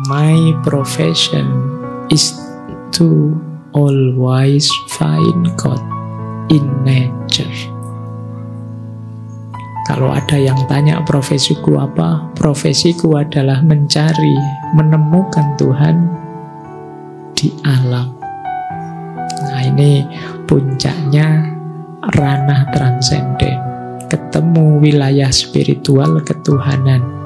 My profession is to always find God in nature. Kalau ada yang tanya profesiku apa, profesiku adalah mencari, menemukan Tuhan di alam. Nah, ini puncaknya ranah transenden, ketemu wilayah spiritual ketuhanan.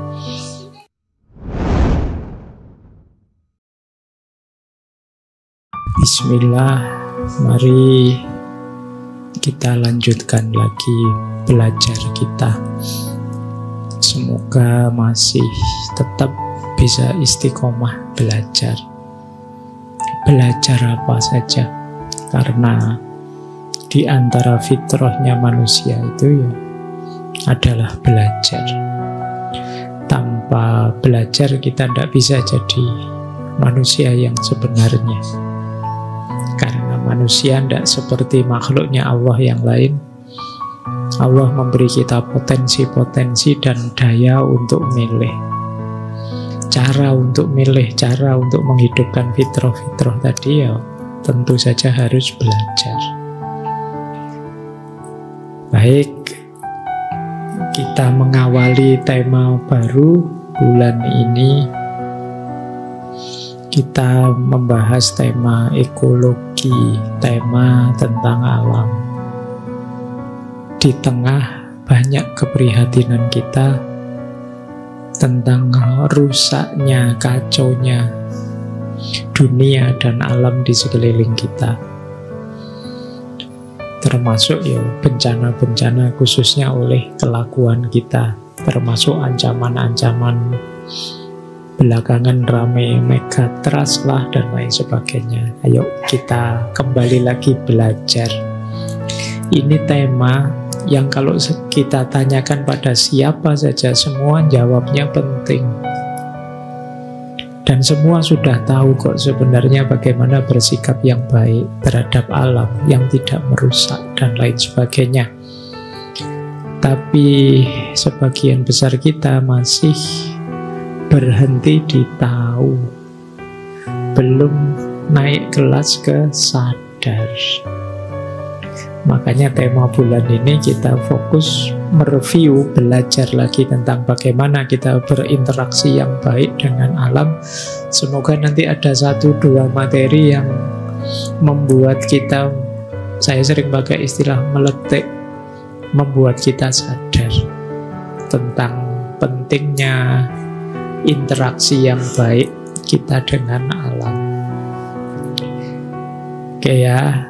Bismillah, mari kita lanjutkan lagi belajar kita. Semoga masih tetap bisa istiqomah belajar. Belajar apa saja, karena di antara fitrahnya manusia itu ya adalah belajar. Tanpa belajar kita tidak bisa jadi manusia yang sebenarnya. Karena manusia tidak seperti makhluknya Allah yang lain. Allah memberi kita potensi-potensi dan daya untuk milih. Cara untuk milih, cara untuk menghidupkan fitrah-fitrah tadi ya tentu saja harus belajar. Baik, kita mengawali tema baru bulan ini. Kita membahas tema ekologi, tema tentang alam. Di tengah banyak keprihatinan kita tentang rusaknya, kacaunya dunia dan alam di sekeliling kita. Termasuk ya bencana-bencana khususnya oleh kelakuan kita, termasuk ancaman-ancaman belakangan rame megatrust lah dan lain sebagainya. Ayo kita kembali lagi belajar. Ini tema yang kalau kita tanyakan pada siapa saja, semua jawabnya penting. Dan semua sudah tahu kok sebenarnya bagaimana bersikap yang baik terhadap alam, yang tidak merusak dan lain sebagainya. Tapi sebagian besar kita masih berhenti di tahu, belum naik kelas ke sadar. Makanya tema bulan ini kita fokus mereview, belajar lagi tentang bagaimana kita berinteraksi yang baik dengan alam. Semoga nanti ada 1-2 materi yang membuat kita, saya sering pakai istilah meletik, membuat kita sadar tentang pentingnya interaksi yang baik kita dengan alam. Oke ya,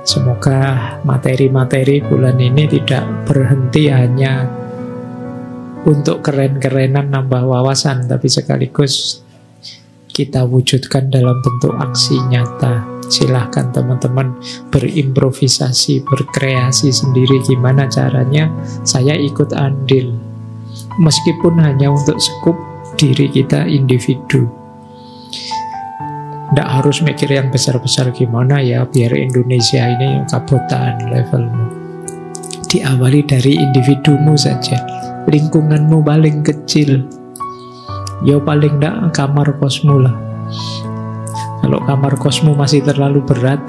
semoga materi-materi bulan ini tidak berhenti hanya untuk keren-kerenan nambah wawasan, tapi sekaligus kita wujudkan dalam bentuk aksi nyata. Silahkan teman-teman berimprovisasi, berkreasi sendiri gimana caranya. Saya ikut andil, meskipun hanya untuk skup diri kita individu. Tidak harus mikir yang besar-besar gimana ya biar Indonesia ini kabotan levelmu. Diawali dari individumu saja, lingkunganmu paling kecil. Ya paling tidak kamar kosmu lah. Kalau kamar kosmu masih terlalu berat,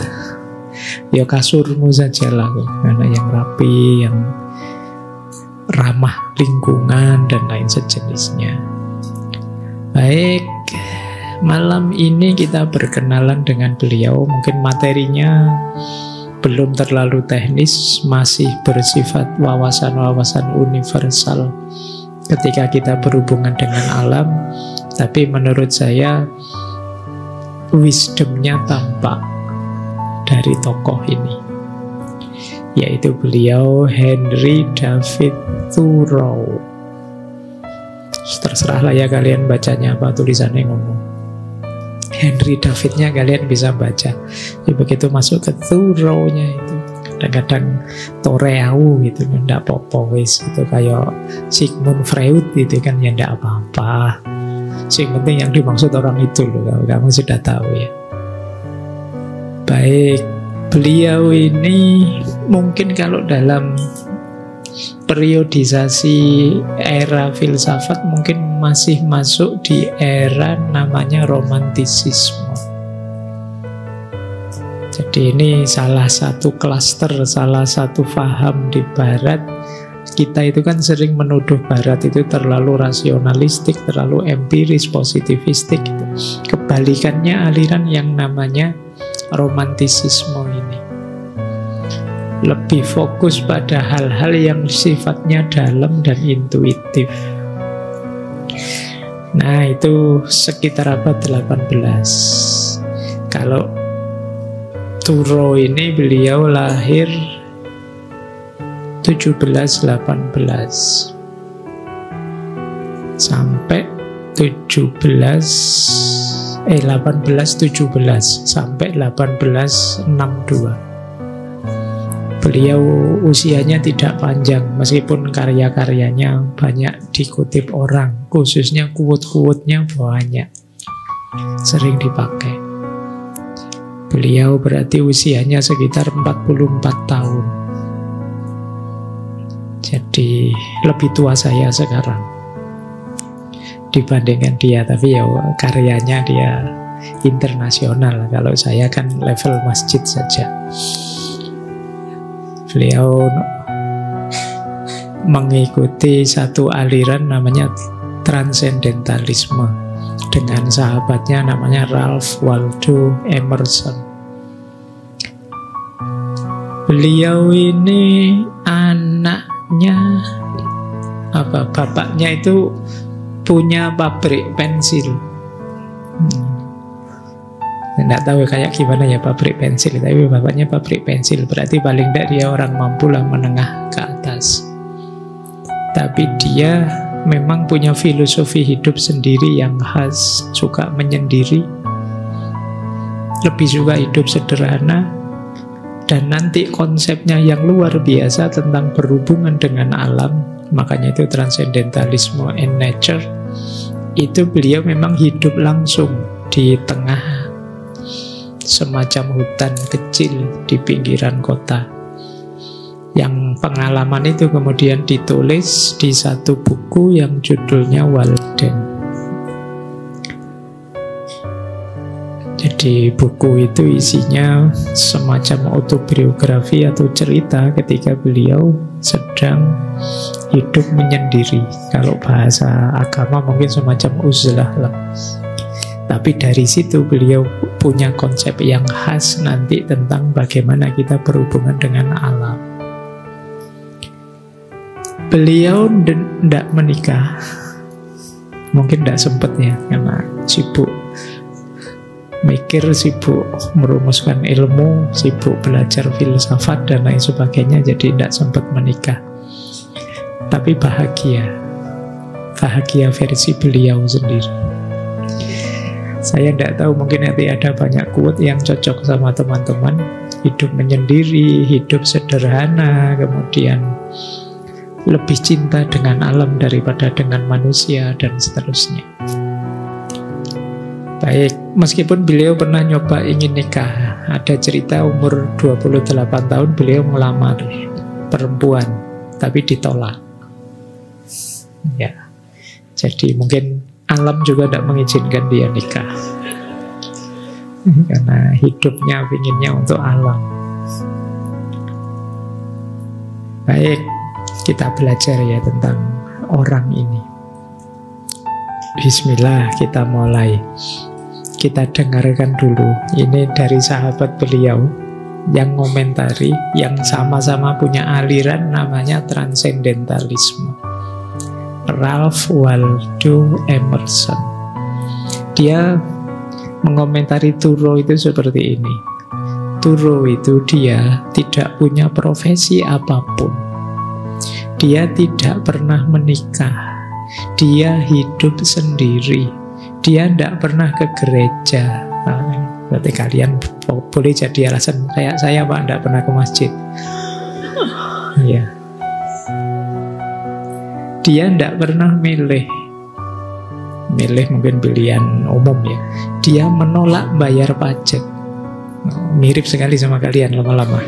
ya kasurmu saja lah, karena yang rapi, yang ramah lingkungan dan lain sejenisnya. Baik, malam ini kita berkenalan dengan beliau. Mungkin materinya belum terlalu teknis, masih bersifat wawasan-wawasan universal ketika kita berhubungan dengan alam. Tapi menurut saya wisdomnya tampak dari tokoh ini, yaitu beliau Henry David Thoreau. Terserahlah ya kalian bacanya apa, tulisannya ngomong Henry Davidnya kalian bisa baca. Jadi begitu masuk ke Thoreau-nya itu kadang-kadang Thoreau gitu, ndak apa-apa wis gitu, kayak Sigmund Freud gitu kan, ya ndak apa-apa. Yang penting yang dimaksud orang itu loh, kamu sudah tahu ya. Baik, beliau ini mungkin kalau dalam periodisasi era filsafat mungkin masih masuk di era namanya romantisisme. Jadi ini salah satu klaster, salah satu faham di Barat. Kita itu kan sering menuduh Barat itu terlalu rasionalistik, terlalu empiris, positivistik. Kebalikannya aliran yang namanya romantisisme ini lebih fokus pada hal-hal yang sifatnya dalam dan intuitif. Nah, itu sekitar abad 18. Kalau Thoreau ini beliau lahir 1718 sampai 1817 sampai 1862. Beliau usianya tidak panjang meskipun karya-karyanya banyak dikutip orang, khususnya quote-quote-nya banyak, sering dipakai. Beliau berarti usianya sekitar 44 tahun. Jadi lebih tua saya sekarang dibandingkan dia, tapi ya karyanya dia internasional. Kalau saya kan level masjid saja. Beliau mengikuti satu aliran namanya transcendentalisme dengan sahabatnya namanya Ralph Waldo Emerson. Beliau ini anaknya bapaknya itu punya pabrik pensil. Tidak tahu kayak gimana ya pabrik pensil, tapi bapaknya pabrik pensil, berarti paling tidak dia orang mampu lah, menengah ke atas. Tapi dia memang punya filosofi hidup sendiri yang khas, suka menyendiri, lebih suka hidup sederhana, dan nanti konsepnya yang luar biasa tentang berhubungan dengan alam. Makanya itu transcendentalisme and nature. Itu beliau memang hidup langsung di tengah semacam hutan kecil di pinggiran kota. Yang pengalaman itu kemudian ditulis di satu buku yang judulnya Walden. Jadi buku itu isinya semacam autobiografi atau cerita ketika beliau sedang hidup menyendiri. Kalau bahasa agama mungkin semacam uzlah lah. Tapi dari situ beliau punya konsep yang khas nanti tentang bagaimana kita berhubungan dengan alam. Beliau tidak menikah, mungkin tidak sempat ya, karena sibuk mikir, sibuk merumuskan ilmu, sibuk belajar filsafat dan lain sebagainya, jadi tidak sempat menikah. Tapi bahagia versi beliau sendiri. Saya tidak tahu, mungkin nanti ada banyak quote yang cocok sama teman-teman. Hidup menyendiri, hidup sederhana, kemudian lebih cinta dengan alam daripada dengan manusia, dan seterusnya. Baik, meskipun beliau pernah nyoba ingin nikah. Ada cerita umur 28 tahun beliau melamar perempuan, tapi ditolak. Ya, jadi mungkin alam juga tidak mengizinkan dia nikah, karena hidupnya pinginnya untuk alam. Baik, kita belajar ya tentang orang ini. Bismillah, kita mulai. Kita dengarkan dulu. Ini dari sahabat beliau yang ngomentari, yang sama-sama punya aliran namanya transcendentalisme. Ralph Waldo Emerson. Dia mengomentari Thoreau itu seperti ini. Thoreau itu dia tidak punya profesi apapun. Dia tidak pernah menikah. Dia hidup sendiri. Dia tidak pernah ke gereja. Berarti kalian boleh jadi alasan kayak saya, Pak, tidak pernah ke masjid. Ya. Dia tidak pernah milih mungkin pilihan umum ya. Dia menolak bayar pajak. Mirip sekali sama kalian lama-lama.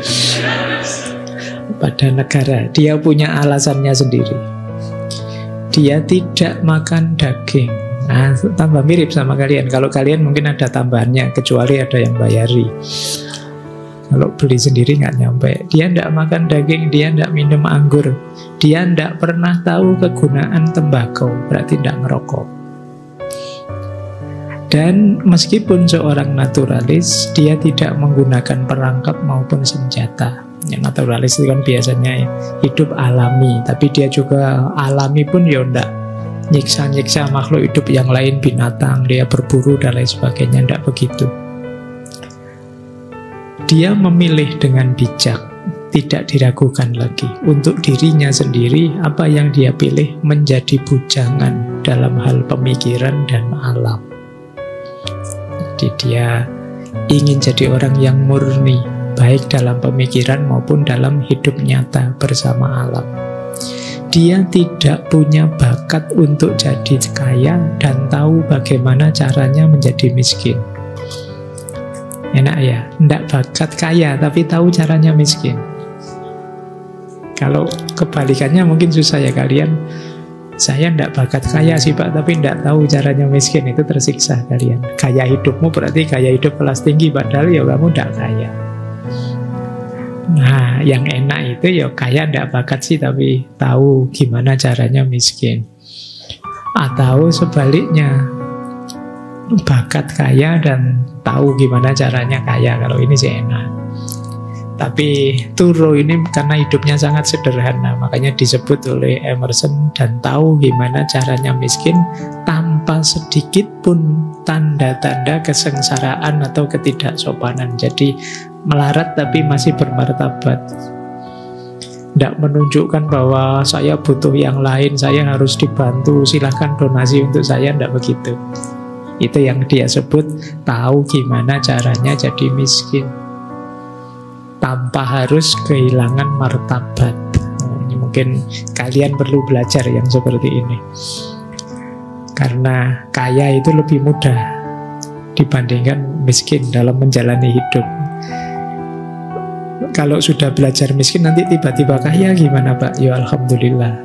pada negara. Dia punya alasannya sendiri. Dia tidak makan daging. Nah, tambah mirip sama kalian. Kalau kalian mungkin ada tambahannya, kecuali ada yang bayari. Kalau beli sendiri nggak nyampe. Dia tidak makan daging, dia tidak minum anggur. Dia tidak pernah tahu kegunaan tembakau, berarti tidak ngerokok. Dan meskipun seorang naturalis, dia tidak menggunakan perangkap maupun senjata. Yang naturalis itu kan biasanya hidup alami, tapi dia juga alami pun ya enggak nyiksa-nyiksa makhluk hidup yang lain, binatang, dia berburu dan lain sebagainya, enggak begitu. Dia memilih dengan bijak, tidak diragukan lagi. Untuk dirinya sendiri, apa yang dia pilih menjadi bujangan dalam hal pemikiran dan alam. Jadi dia ingin jadi orang yang murni, baik dalam pemikiran maupun dalam hidup nyata bersama alam. Dia tidak punya bakat untuk jadi kaya dan tahu bagaimana caranya menjadi miskin. Enak ya, tidak bakat kaya tapi tahu caranya miskin. Kalau kebalikannya mungkin susah ya kalian. Saya tidak bakat kaya sih Pak, tapi tidak tahu caranya miskin, itu tersiksa kalian. Gaya hidupmu berarti gaya hidup kelas tinggi, padahal ya kamu tidak kaya. Nah, yang enak itu ya kaya tidak bakat sih, tapi tahu gimana caranya miskin. Atau sebaliknya, bakat kaya dan tahu gimana caranya kaya. Kalau ini sih enak. Tapi Thoreau ini karena hidupnya sangat sederhana, makanya disebut oleh Emerson, dan tahu gimana caranya miskin tanpa sedikit pun tanda-tanda kesengsaraan atau ketidaksopanan. Jadi melarat tapi masih bermartabat. Tidak menunjukkan bahwa saya butuh yang lain, saya harus dibantu, silahkan donasi untuk saya, tidak begitu. Itu yang dia sebut tahu gimana caranya jadi miskin tanpa harus kehilangan martabat. Ini mungkin kalian perlu belajar yang seperti ini, karena kaya itu lebih mudah dibandingkan miskin dalam menjalani hidup. Kalau sudah belajar miskin nanti tiba-tiba kaya gimana Pak? Ya Alhamdulillah.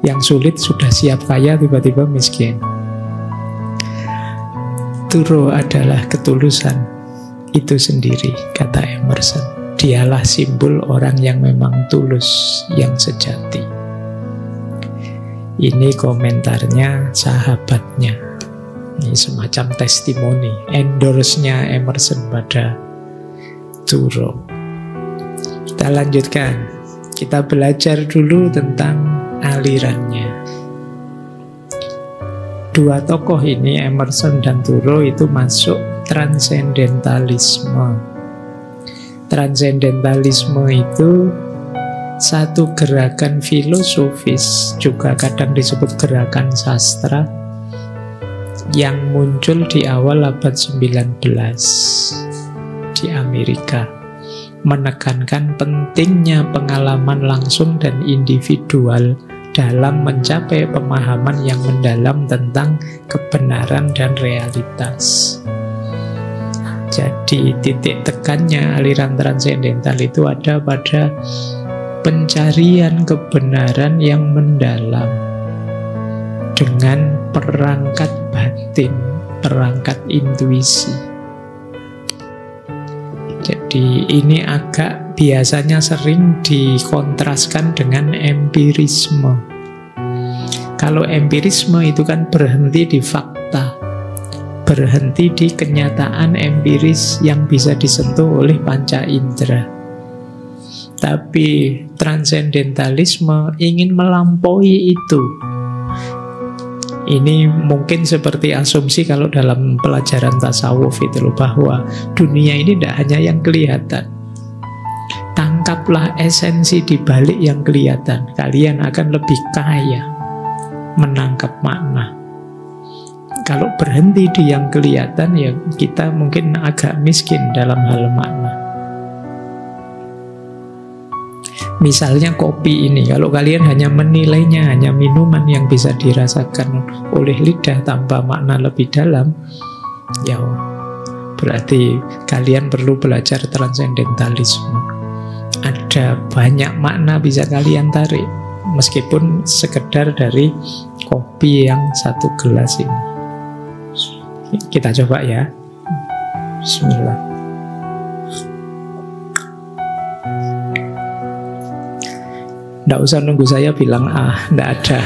Yang sulit sudah siap kaya tiba-tiba miskin. Thoreau adalah ketulusan itu sendiri, kata Emerson. Dialah simbol orang yang memang tulus, yang sejati. Ini komentarnya sahabatnya. Ini semacam testimoni, endorse-nya Emerson pada Thoreau. Kita lanjutkan. Kita belajar dulu tentang alirannya. Dua tokoh ini, Emerson dan Thoreau, itu masuk transendentalisme. Transendentalisme itu satu gerakan filosofis, juga kadang disebut gerakan sastra, yang muncul di awal abad 19 di Amerika, menekankan pentingnya pengalaman langsung dan individual dalam mencapai pemahaman yang mendalam tentang kebenaran dan realitas. Jadi titik tekannya aliran transendental itu ada pada pencarian kebenaran yang mendalam dengan perangkat batin, perangkat intuisi. Jadi ini agak biasanya sering dikontraskan dengan empirisme. Kalau empirisme itu kan berhenti di fakta, berhenti di kenyataan empiris yang bisa disentuh oleh panca indera. Tapi transendentalisme ingin melampaui itu. Ini mungkin seperti asumsi kalau dalam pelajaran tasawuf itu loh, bahwa dunia ini tidak hanya yang kelihatan. Tangkaplah esensi di balik yang kelihatan, kalian akan lebih kaya menangkap makna. Kalau berhenti di yang kelihatan, ya kita mungkin agak miskin dalam hal makna. Misalnya kopi ini, kalau kalian hanya menilainya, hanya minuman yang bisa dirasakan oleh lidah tanpa makna lebih dalam, ya berarti kalian perlu belajar transendentalisme. Ada banyak makna bisa kalian tarik, meskipun sekedar dari kopi yang 1 gelas ini. Kita coba ya. Bismillah. Nggak usah nunggu saya bilang nggak ada.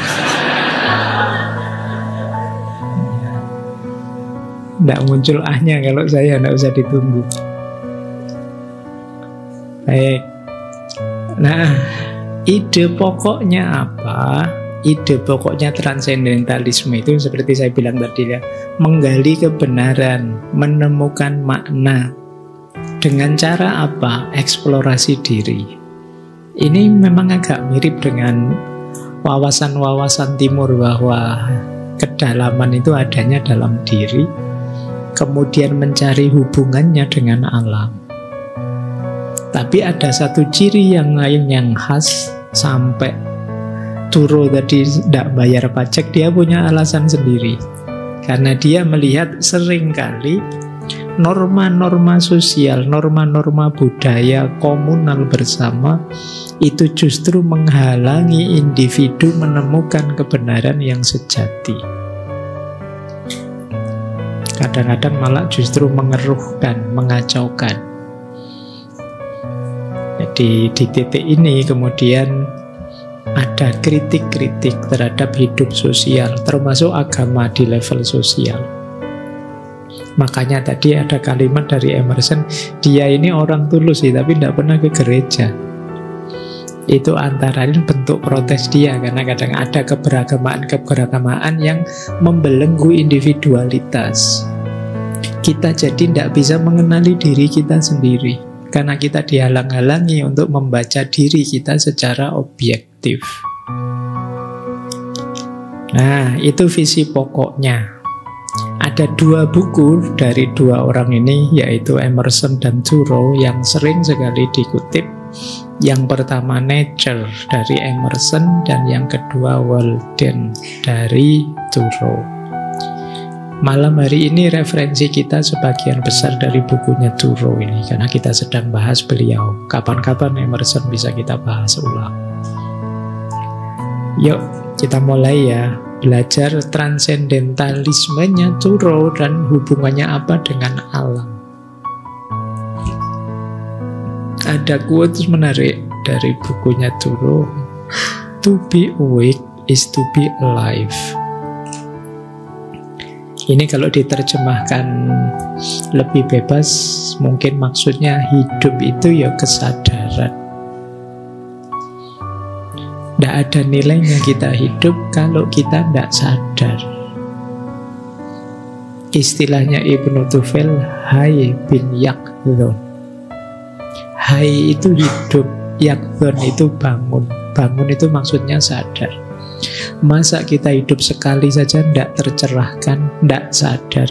Nggak muncul ahnya kalau saya, nggak usah ditunggu. Baik. Nah, ide pokoknya apa? Ide pokoknya transendentalisme itu seperti saya bilang tadi ya, menggali kebenaran, menemukan makna. Dengan cara apa? Eksplorasi diri. Ini memang agak mirip dengan wawasan-wawasan timur bahwa kedalaman itu adanya dalam diri, kemudian mencari hubungannya dengan alam. Tapi ada satu ciri yang lain yang khas, sampai Thoreau tadi tidak bayar pajak, dia punya alasan sendiri. Karena dia melihat seringkali norma-norma sosial, norma-norma budaya komunal bersama itu justru menghalangi individu menemukan kebenaran yang sejati. Kadang-kadang malah justru mengeruhkan, mengacaukan. Jadi di titik ini kemudian ada kritik-kritik terhadap hidup sosial, termasuk agama di level sosial. Makanya tadi ada kalimat dari Emerson, dia ini orang tulus sih, tapi tidak pernah ke gereja. Itu antara lain bentuk protes dia, karena kadang ada keberagamaan yang membelenggu individualitas. Kita jadi tidak bisa mengenali diri kita sendiri, karena kita dihalang-halangi untuk membaca diri kita secara objektif. Nah, itu visi pokoknya. Ada 2 buku dari 2 orang ini, yaitu Emerson dan Thoreau, yang sering sekali dikutip. Yang pertama Nature dari Emerson, dan yang kedua Walden dari Thoreau. Malam hari ini referensi kita sebagian besar dari bukunya Thoreau ini, karena kita sedang bahas beliau. Kapan-kapan Emerson bisa kita bahas ulang. Yuk, kita mulai ya. Belajar transendentalismenya Thoreau dan hubungannya apa dengan alam. Ada quotes menarik dari bukunya Thoreau. To be awake is to be alive. Ini kalau diterjemahkan lebih bebas, mungkin maksudnya hidup itu ya kesadaran. Tidak ada nilainya kita hidup kalau kita tidak sadar. Istilahnya Ibnu Tufel, Hay bin Yaqdhon. Hay itu hidup, Yaqdhon itu bangun. Bangun itu maksudnya sadar. Masa kita hidup sekali saja tidak tercerahkan, tidak sadar.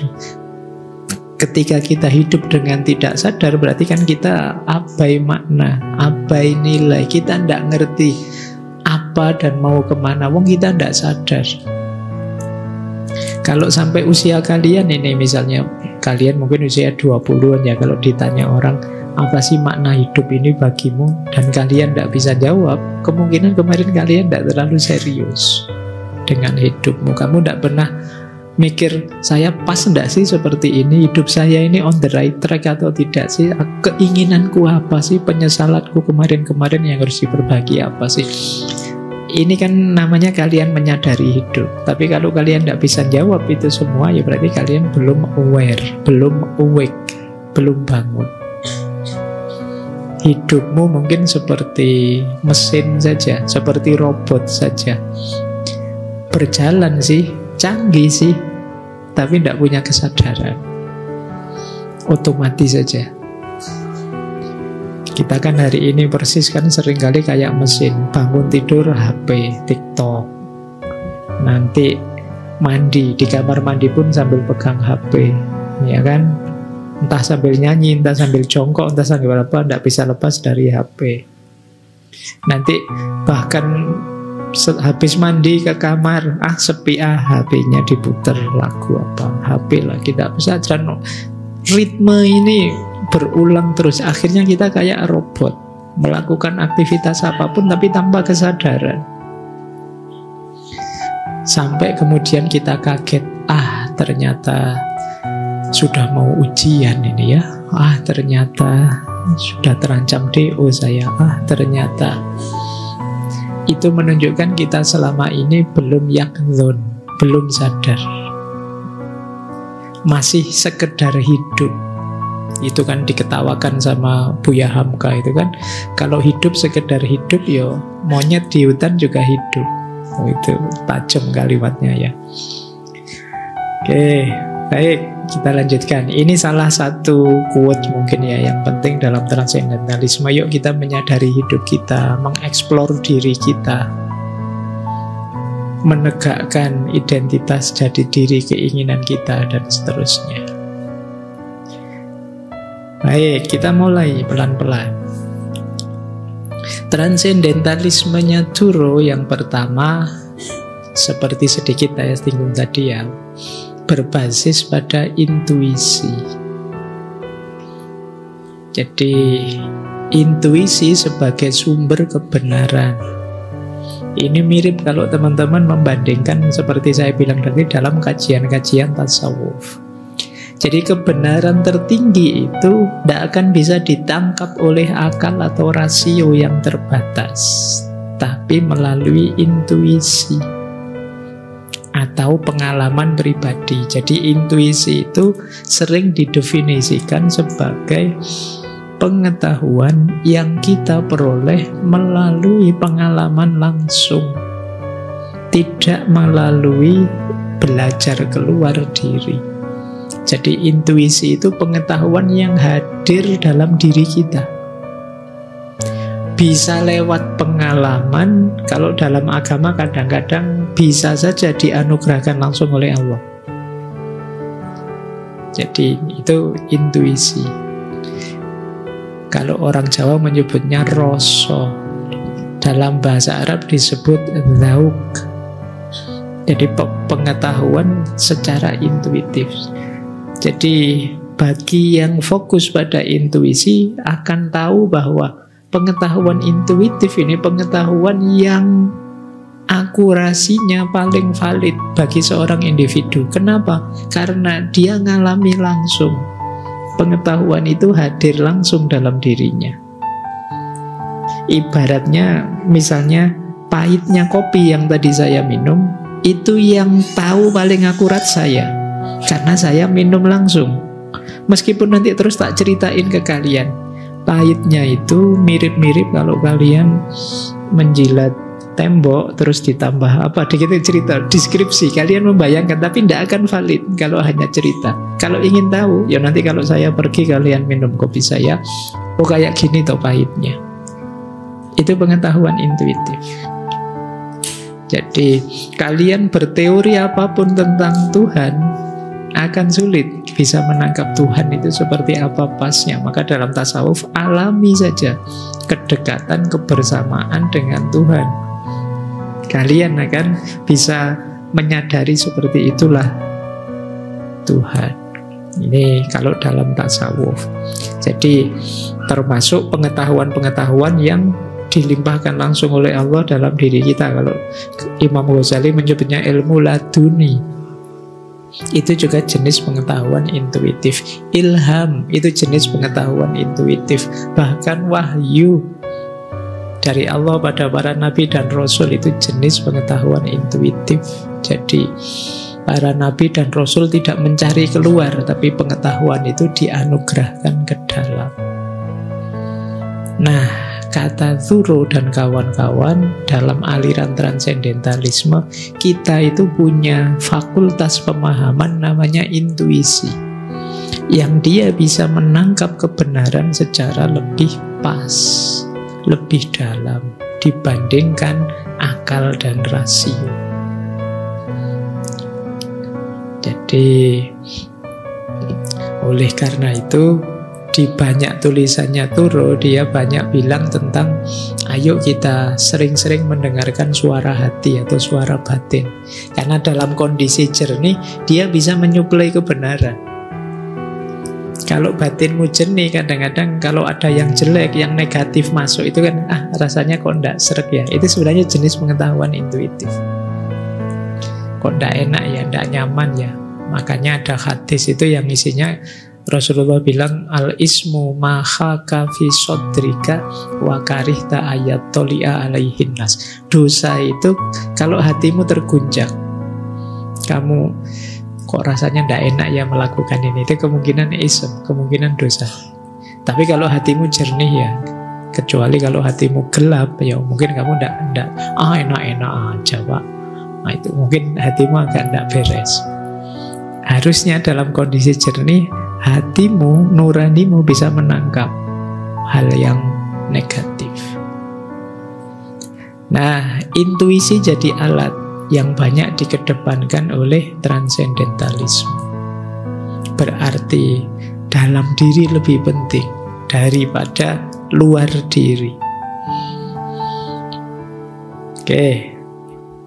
Ketika kita hidup dengan tidak sadar, berarti kan kita abai makna, abai nilai. Kita tidak ngerti apa dan mau kemana, wong kita tidak sadar. Kalau sampai usia kalian ini, misalnya kalian mungkin usia 20-an ya, kalau ditanya orang, apa sih makna hidup ini bagimu? Dan kalian tidak bisa jawab, kemungkinan kemarin kalian tidak terlalu serius dengan hidupmu. Kamu tidak pernah mikir, saya pas enggak sih seperti ini? Hidup saya ini on the right track atau tidak sih? Keinginanku apa sih? Penyesalanku kemarin-kemarin yang harus diperbagi apa sih? Ini kan namanya kalian menyadari hidup. Tapi kalau kalian tidak bisa jawab itu semua, ya berarti kalian belum aware, belum awake, belum bangun. Hidupmu mungkin seperti mesin saja, seperti robot saja. Berjalan sih, canggih sih, tapi tidak punya kesadaran. Otomatis saja. Kita kan hari ini persis kan seringkali kayak mesin. Bangun tidur HP, TikTok. Nanti mandi, di kamar mandi pun sambil pegang HP, ya kan? Entah sambil nyanyi, entah sambil jongkok, entah sambil apa, tidak bisa lepas dari HP. Nanti bahkan habis mandi ke kamar, sepi HP-nya diputer lagu apa, HP lagi, tidak bisa jalan. Ritme ini berulang terus, akhirnya kita kayak robot. melakukan aktivitas apapun tapi tanpa kesadaran. Sampai kemudian kita kaget, ternyata sudah mau ujian ini ya. Ternyata sudah terancam DO saya. Ternyata itu menunjukkan kita selama ini belum yaqdzon, belum sadar, masih sekedar hidup. Itu kan diketawakan sama Buya Hamka itu kan, kalau hidup sekedar hidup, ya monyet di hutan juga hidup. Itu tajam kalimatnya ya. Oke, baik, kita lanjutkan. Ini salah satu quote mungkin ya yang penting dalam transendentalisme. Yuk kita menyadari hidup kita, mengeksplor diri kita, menegakkan identitas jati diri, keinginan kita, dan seterusnya. Baik, kita mulai pelan-pelan. Transendentalismenya Thoreau yang pertama, seperti sedikit saya singgung tadi ya, berbasis pada intuisi. Jadi intuisi sebagai sumber kebenaran. Ini mirip kalau teman-teman membandingkan seperti saya bilang tadi dalam kajian-kajian tasawuf. Jadi kebenaran tertinggi itu tidak akan bisa ditangkap oleh akal atau rasio yang terbatas, tapi melalui intuisi atau pengalaman pribadi. Jadi intuisi itu sering didefinisikan sebagai pengetahuan yang kita peroleh melalui pengalaman langsung, tidak melalui belajar keluar diri. Jadi intuisi itu pengetahuan yang hadir dalam diri kita. Bisa lewat pengalaman, kalau dalam agama kadang-kadang bisa saja dianugerahkan langsung oleh Allah. Jadi itu intuisi. Kalau orang Jawa menyebutnya rasa, dalam bahasa Arab disebut dzauq. Jadi pengetahuan secara intuitif. Jadi bagi yang fokus pada intuisi akan tahu bahwa pengetahuan intuitif ini pengetahuan yang akurasinya paling valid bagi seorang individu. Kenapa? Karena dia ngalami langsung. Pengetahuan itu hadir langsung dalam dirinya. Ibaratnya misalnya pahitnya kopi yang tadi saya minum, itu yang tahu paling akurat saya. Karena saya minum langsung. Meskipun nanti terus tak ceritain ke kalian, pahitnya itu mirip-mirip kalau kalian menjilat tembok terus ditambah apa dikit cerita, deskripsi, kalian membayangkan, tapi tidak akan valid kalau hanya cerita. Kalau ingin tahu, ya nanti kalau saya pergi kalian minum kopi saya, oh kayak gini toh pahitnya. Itu pengetahuan intuitif. Jadi kalian berteori apapun tentang Tuhan akan sulit bisa menangkap Tuhan itu seperti apa pasnya. Maka dalam tasawuf alami saja kedekatan kebersamaan dengan Tuhan. Kalian akan bisa menyadari seperti itulah Tuhan. Ini kalau dalam tasawuf. Jadi termasuk pengetahuan-pengetahuan yang dilimpahkan langsung oleh Allah dalam diri kita. Kalau Imam Ghazali menyebutnya ilmu laduni, itu juga jenis pengetahuan intuitif. Ilham itu jenis pengetahuan intuitif. Bahkan wahyu dari Allah pada para nabi dan rasul itu jenis pengetahuan intuitif. Jadi para nabi dan rasul tidak mencari keluar, tapi pengetahuan itu dianugerahkan ke dalam. Nah, kata Thoreau dan kawan-kawan dalam aliran transendentalisme, kita itu punya fakultas pemahaman namanya intuisi, yang dia bisa menangkap kebenaran secara lebih pas, lebih dalam dibandingkan akal dan rasio. Jadi oleh karena itu di banyak tulisannya Thoreau, dia banyak bilang tentang ayo kita sering-sering mendengarkan suara hati atau suara batin. Karena dalam kondisi jernih, dia bisa menyuplai kebenaran. Kalau batinmu jernih, kadang-kadang kalau ada yang jelek, yang negatif masuk, itu kan rasanya kok ndak sreg ya. Itu sebenarnya jenis pengetahuan intuitif. Kok ndak enak ya, ndak nyaman ya. Makanya ada hadis itu yang isinya Rasulullah bilang, al-ismu ma khaka fi sodrika wa karihta ayat toli'a alaihin nas. Dosa itu kalau hatimu terguncang, kamu kok rasanya ndak enak ya melakukan ini, itu kemungkinan ism, kemungkinan dosa. Tapi kalau hatimu jernih ya, kecuali kalau hatimu gelap ya mungkin kamu ndak enak-enak aja Pak. Nah itu mungkin hatimu agak ndak beres. Harusnya dalam kondisi jernih, hatimu, nuranimu bisa menangkap hal yang negatif. Nah, intuisi jadi alat yang banyak dikedepankan oleh transendentalisme. Berarti dalam diri lebih penting daripada luar diri. Oke,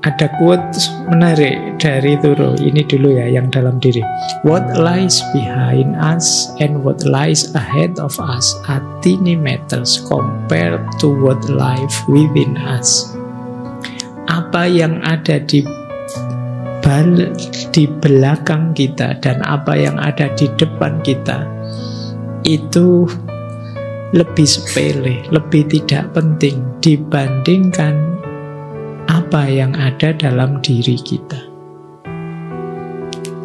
ada quote menarik dari Thoreau. Ini dulu ya, yang dalam diri. What lies behind us and what lies ahead of us are tiny matters compared to what lies within us. Apa yang ada di belakang kita dan apa yang ada di depan kita itu lebih sepele, lebih tidak penting dibandingkan apa yang ada dalam diri kita.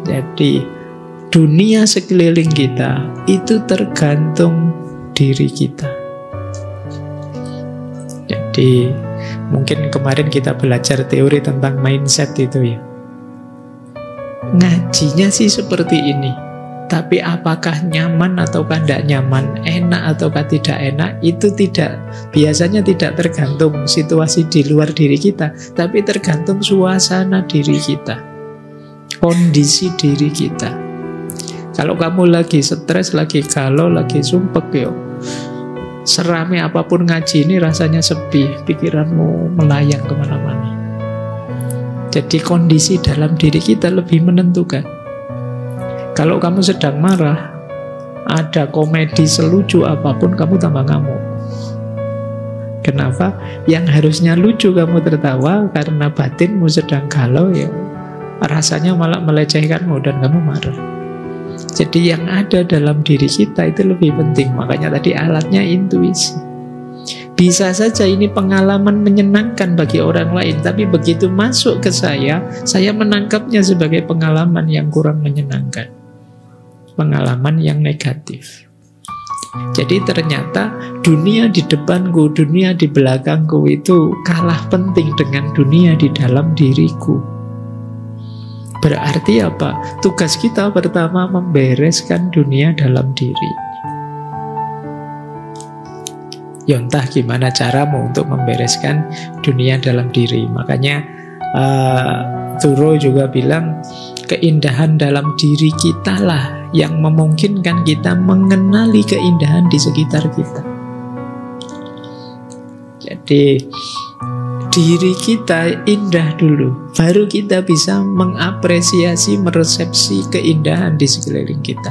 Jadi dunia sekeliling kita itu tergantung diri kita. Jadi mungkin kemarin kita belajar teori tentang mindset itu ya. Ngajinya sih seperti ini, tapi apakah nyaman ataukah tidak nyaman, enak ataukah tidak enak, itu biasanya tidak tergantung situasi di luar diri kita, tapi tergantung suasana diri kita, kondisi diri kita. Kalau kamu lagi stres, lagi galau, lagi sumpek, serame apapun ngaji ini rasanya sepi, pikiranmu melayang kemana-mana. Jadi kondisi dalam diri kita lebih menentukan. Kalau kamu sedang marah, ada komedi selucu apapun, kamu tambah ngamuk. Kenapa? Yang harusnya lucu kamu tertawa, karena batinmu sedang galau, ya rasanya malah melecehkanmu dan kamu marah. Jadi yang ada dalam diri kita itu lebih penting. Makanya tadi alatnya intuisi. Bisa saja ini pengalaman menyenangkan bagi orang lain, tapi begitu masuk ke saya menangkapnya sebagai pengalaman yang kurang menyenangkan, pengalaman yang negatif. Jadi ternyata dunia di depanku, dunia di belakangku itu kalah penting dengan dunia di dalam diriku. Berarti apa? Tugas kita pertama membereskan dunia dalam diri. Ya entah gimana caramu untuk membereskan dunia dalam diri. Makanya Thoreau juga bilang, keindahan dalam diri kita lah yang memungkinkan kita mengenali keindahan di sekitar kita. Jadi diri kita indah dulu, baru kita bisa mengapresiasi, meresepsi keindahan di sekeliling kita.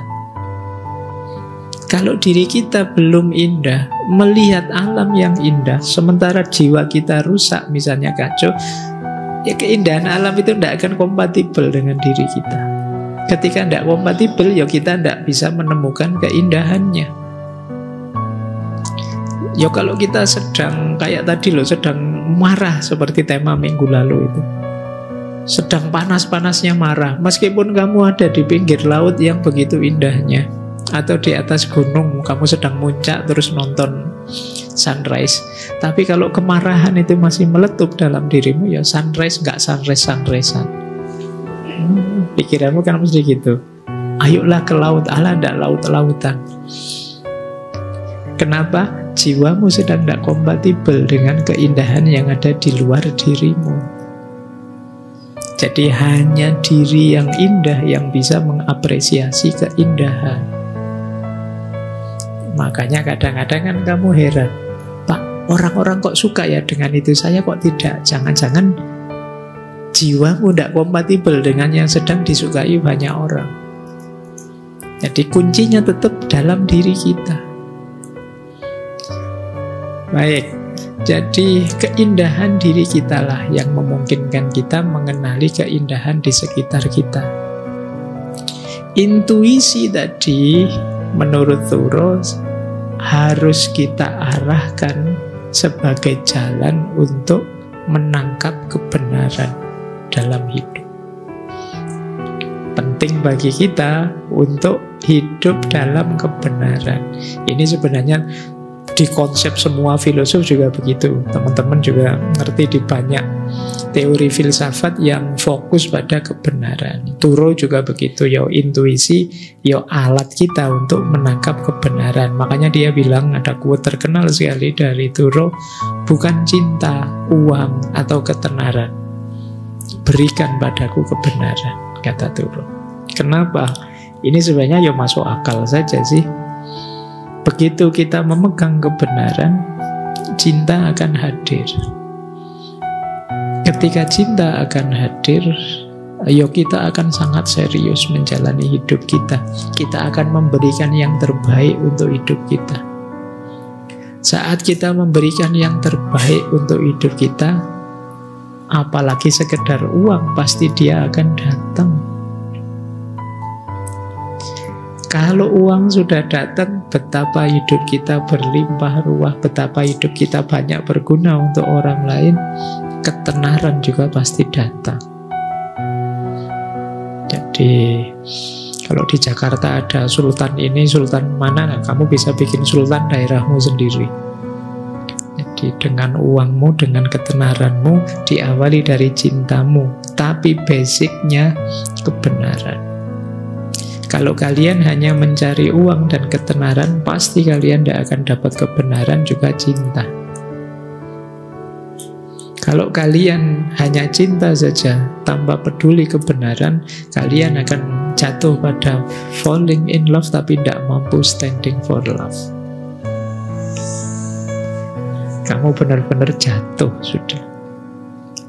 Kalau diri kita belum indah, melihat alam yang indah, sementara jiwa kita rusak, misalnya kacau, ya keindahan alam itu tidak akan kompatibel dengan diri kita. Ketika tidak kompatibel, ya kita tidak bisa menemukan keindahannya. Ya kalau kita sedang, kayak tadi loh, sedang marah seperti tema minggu lalu itu, sedang panas-panasnya marah, meskipun kamu ada di pinggir laut yang begitu indahnya, atau di atas gunung, kamu sedang muncak terus nonton sunrise, tapi kalau kemarahan itu masih meletup dalam dirimu, ya sunrise nggak sunrise-sunrisean. Pikiranmu kan mesti gitu, ayolah ke laut, ala ndak laut-lautan. Kenapa? Jiwamu sedang tidak kompatibel dengan keindahan yang ada di luar dirimu. Jadi hanya diri yang indah yang bisa mengapresiasi keindahan. Makanya kadang-kadang kan kamu heran, Pak, orang-orang kok suka ya dengan itu, saya kok tidak. Jangan-jangan jiwamu tidak kompatibel dengan yang sedang disukai banyak orang. Jadi kuncinya tetap dalam diri kita. Baik, jadi keindahan diri kita lah yang memungkinkan kita mengenali keindahan di sekitar kita. Intuisi tadi menurut Thoreau harus kita arahkan sebagai jalan untuk menangkap kebenaran dalam hidup. Penting bagi kita untuk hidup dalam kebenaran. Ini sebenarnya di konsep semua filosof juga begitu. Teman-teman juga ngerti di banyak teori filsafat yang fokus pada kebenaran. Thoreau juga begitu, ya intuisi, ya alat kita untuk menangkap kebenaran. Makanya dia bilang, ada quote terkenal sekali dari Thoreau, bukan cinta, uang, atau ketenaran, berikan padaku kebenaran, kata Thoreau. Kenapa? Ini sebenarnya ya masuk akal saja sih. Begitu kita memegang kebenaran, cinta akan hadir. Ketika cinta akan hadir, ayo kita akan sangat serius menjalani hidup kita. Kita akan memberikan yang terbaik untuk hidup kita. Saat kita memberikan yang terbaik untuk hidup kita, apalagi sekedar uang, pasti dia akan datang. Kalau uang sudah datang, betapa hidup kita berlimpah ruah, betapa hidup kita banyak berguna untuk orang lain, ketenaran juga pasti datang. Jadi, kalau di Jakarta ada sultan ini, sultan mana, nah, kamu bisa bikin sultan daerahmu sendiri. Jadi dengan uangmu, dengan ketenaranmu, diawali dari cintamu, tapi basicnya kebenaran. Kalau kalian hanya mencari uang dan ketenaran, pasti kalian tidak akan dapat kebenaran juga cinta. Kalau kalian hanya cinta saja, tanpa peduli kebenaran, kalian akan jatuh pada falling in love, tapi tidak mampu standing for love. Kamu benar-benar jatuh sudah.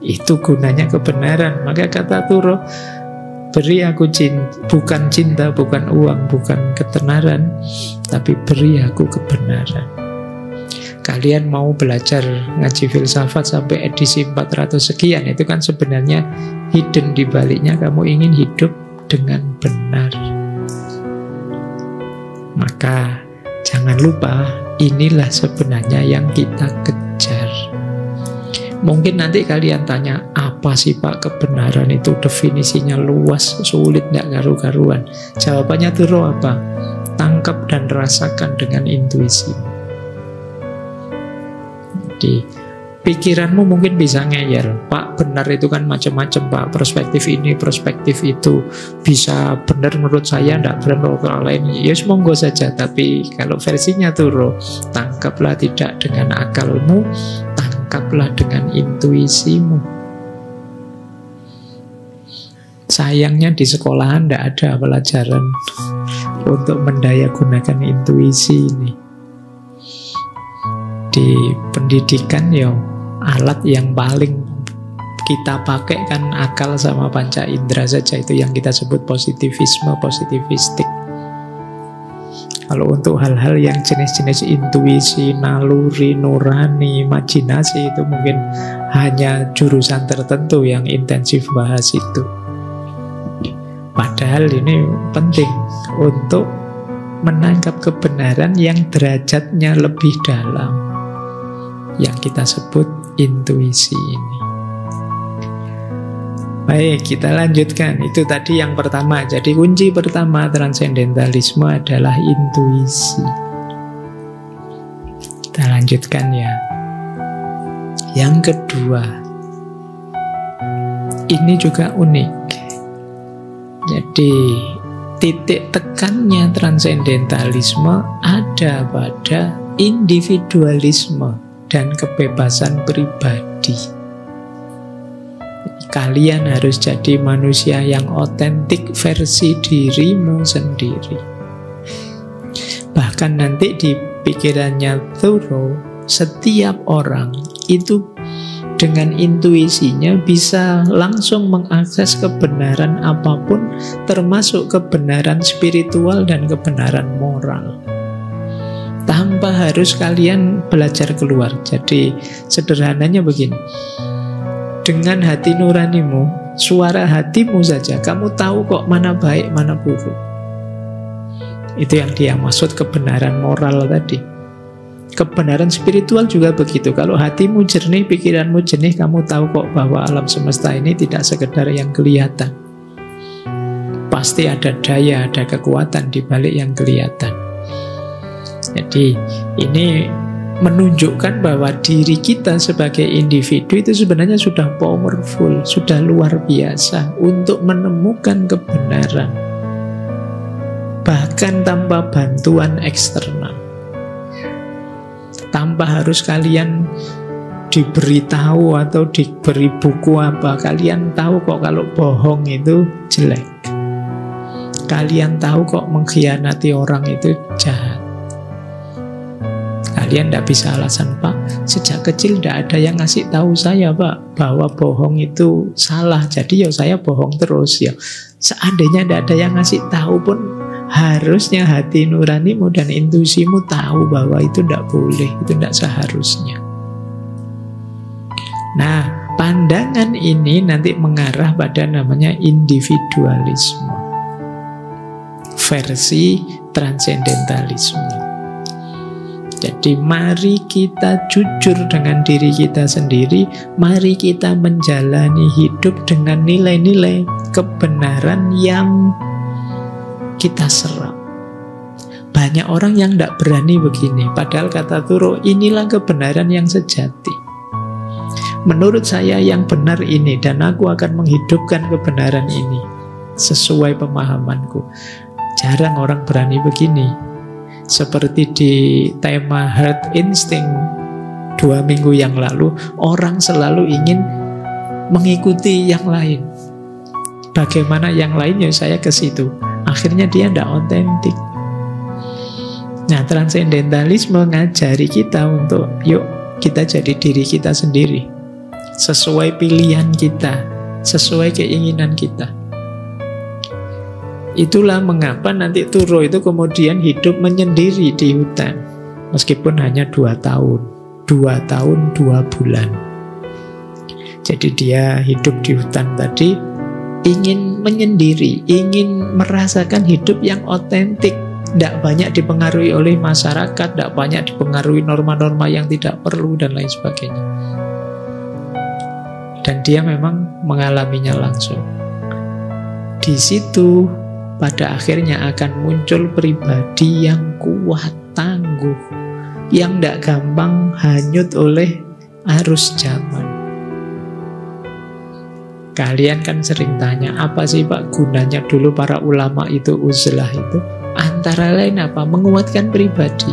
Itu gunanya kebenaran. Maka kata Thoreau, beri aku cinta, bukan uang, bukan ketenaran, tapi beri aku kebenaran. Kalian mau belajar ngaji filsafat sampai edisi 400 sekian, itu kan sebenarnya hidden di baliknya kamu ingin hidup dengan benar. Maka jangan lupa, inilah sebenarnya yang kita kejar. Mungkin nanti kalian tanya, apa sih Pak kebenaran itu? Definisinya luas, sulit, tidak karu-karuan. Jawabannya Thoreau apa? Tangkap dan rasakan dengan intuisi. Jadi pikiranmu mungkin bisa ngeyel, Pak benar itu kan macam-macam Pak, perspektif ini, perspektif itu, bisa benar menurut saya, tidak benar menurut orang lain. Ya monggo saja, tapi kalau versinya Thoreau, tangkaplah tidak dengan akalmu, tangkaplah dengan intuisimu. Sayangnya di sekolahan tidak ada pelajaran untuk mendayagunakan intuisi ini. Di pendidikan ya alat yang paling kita pakai kan akal sama panca indera saja, itu yang kita sebut positivisme, positivistik. Kalau untuk hal-hal yang jenis-jenis intuisi, naluri, nurani, imajinasi, itu mungkin hanya jurusan tertentu yang intensif bahas itu. Padahal ini penting untuk menangkap kebenaran yang derajatnya lebih dalam, yang kita sebut intuisi ini. Baik, kita lanjutkan. Itu tadi yang pertama. Jadi kunci pertama transendentalisme adalah intuisi. Kita lanjutkan ya. Yang kedua, ini juga unik. Jadi titik tekannya transendentalisme ada pada individualisme dan kebebasan pribadi. Kalian harus jadi manusia yang otentik versi dirimu sendiri. Bahkan nanti di pikirannya Thoreau, setiap orang itu dengan intuisinya bisa langsung mengakses kebenaran apapun, termasuk kebenaran spiritual dan kebenaran moral, tanpa harus kalian belajar keluar. Jadi sederhananya begini, dengan hati nuranimu, suara hatimu saja, kamu tahu kok mana baik, mana buruk. Itu yang dia maksud kebenaran moral tadi. Kebenaran spiritual juga begitu. Kalau hatimu jernih, pikiranmu jernih, kamu tahu kok bahwa alam semesta ini tidak sekedar yang kelihatan. Pasti ada daya, ada kekuatan di balik yang kelihatan. Jadi ini menunjukkan bahwa diri kita sebagai individu itu sebenarnya sudah powerful, sudah luar biasa untuk menemukan kebenaran, bahkan tanpa bantuan eksternal. Tanpa harus kalian diberitahu atau diberi buku apa, kalian tahu kok kalau bohong itu jelek. Kalian tahu kok mengkhianati orang itu jahat. Kalian tidak bisa alasan, Pak, sejak kecil tidak ada yang ngasih tahu saya, Pak, bahwa bohong itu salah, jadi ya saya bohong terus. Ya seandainya tidak ada yang ngasih tahu pun, harusnya hati nuranimu dan intuisimu tahu bahwa itu tidak boleh, itu tidak seharusnya. Nah, pandangan ini nanti mengarah pada namanya individualisme versi transcendentalisme. Jadi mari kita jujur dengan diri kita sendiri, mari kita menjalani hidup dengan nilai-nilai kebenaran yang kita serap. Banyak orang yang tidak berani begini, padahal kata Thoreau, inilah kebenaran yang sejati. Menurut saya yang benar ini, dan aku akan menghidupkan kebenaran ini sesuai pemahamanku. Jarang orang berani begini. Seperti di tema Herd Instinct 2 minggu yang lalu, orang selalu ingin mengikuti yang lain. Bagaimana yang lainnya, saya ke situ. Akhirnya dia tidak otentik. Nah, transcendentalisme mengajari kita untuk yuk kita jadi diri kita sendiri, sesuai pilihan kita, sesuai keinginan kita. Itulah mengapa nanti Thoreau itu kemudian hidup menyendiri di hutan, meskipun hanya 2 tahun 2 tahun 2 bulan. Jadi dia hidup di hutan tadi, ingin menyendiri, ingin merasakan hidup yang otentik, tidak banyak dipengaruhi oleh masyarakat, tidak banyak dipengaruhi norma-norma yang tidak perlu dan lain sebagainya. Dan dia memang mengalaminya langsung. Di situ pada akhirnya akan muncul pribadi yang kuat, tangguh, yang tidak gampang hanyut oleh arus zaman. Kalian kan sering tanya, apa sih Pak gunanya dulu para ulama itu uzlah itu? Antara lain apa? Menguatkan pribadi.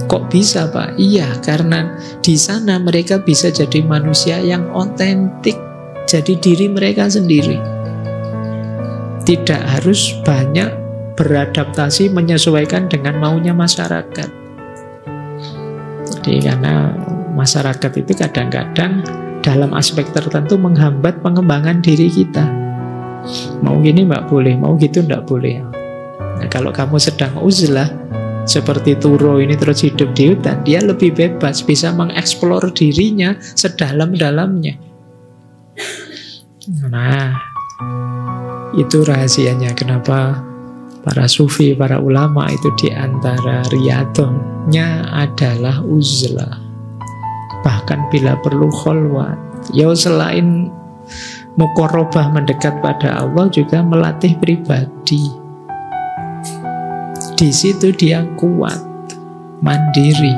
Kok bisa Pak? Iya, karena di sana mereka bisa jadi manusia yang otentik, jadi diri mereka sendiri. Tidak harus banyak beradaptasi menyesuaikan dengan maunya masyarakat. Jadi karena masyarakat itu kadang-kadang dalam aspek tertentu menghambat pengembangan diri kita. Mau gini mbak boleh, mau gitu ndak boleh. Nah, kalau kamu sedang uzlah seperti Thoreau ini terus hidup di hutan, dia lebih bebas, bisa mengeksplor dirinya sedalam-dalamnya. Nah, itu rahasianya kenapa para sufi, para ulama itu diantara riyadhahnya adalah uzlah. Bahkan bila perlu kholwat, ya selain muqarrabah mendekat pada Allah, juga melatih pribadi. Di situ dia kuat, mandiri.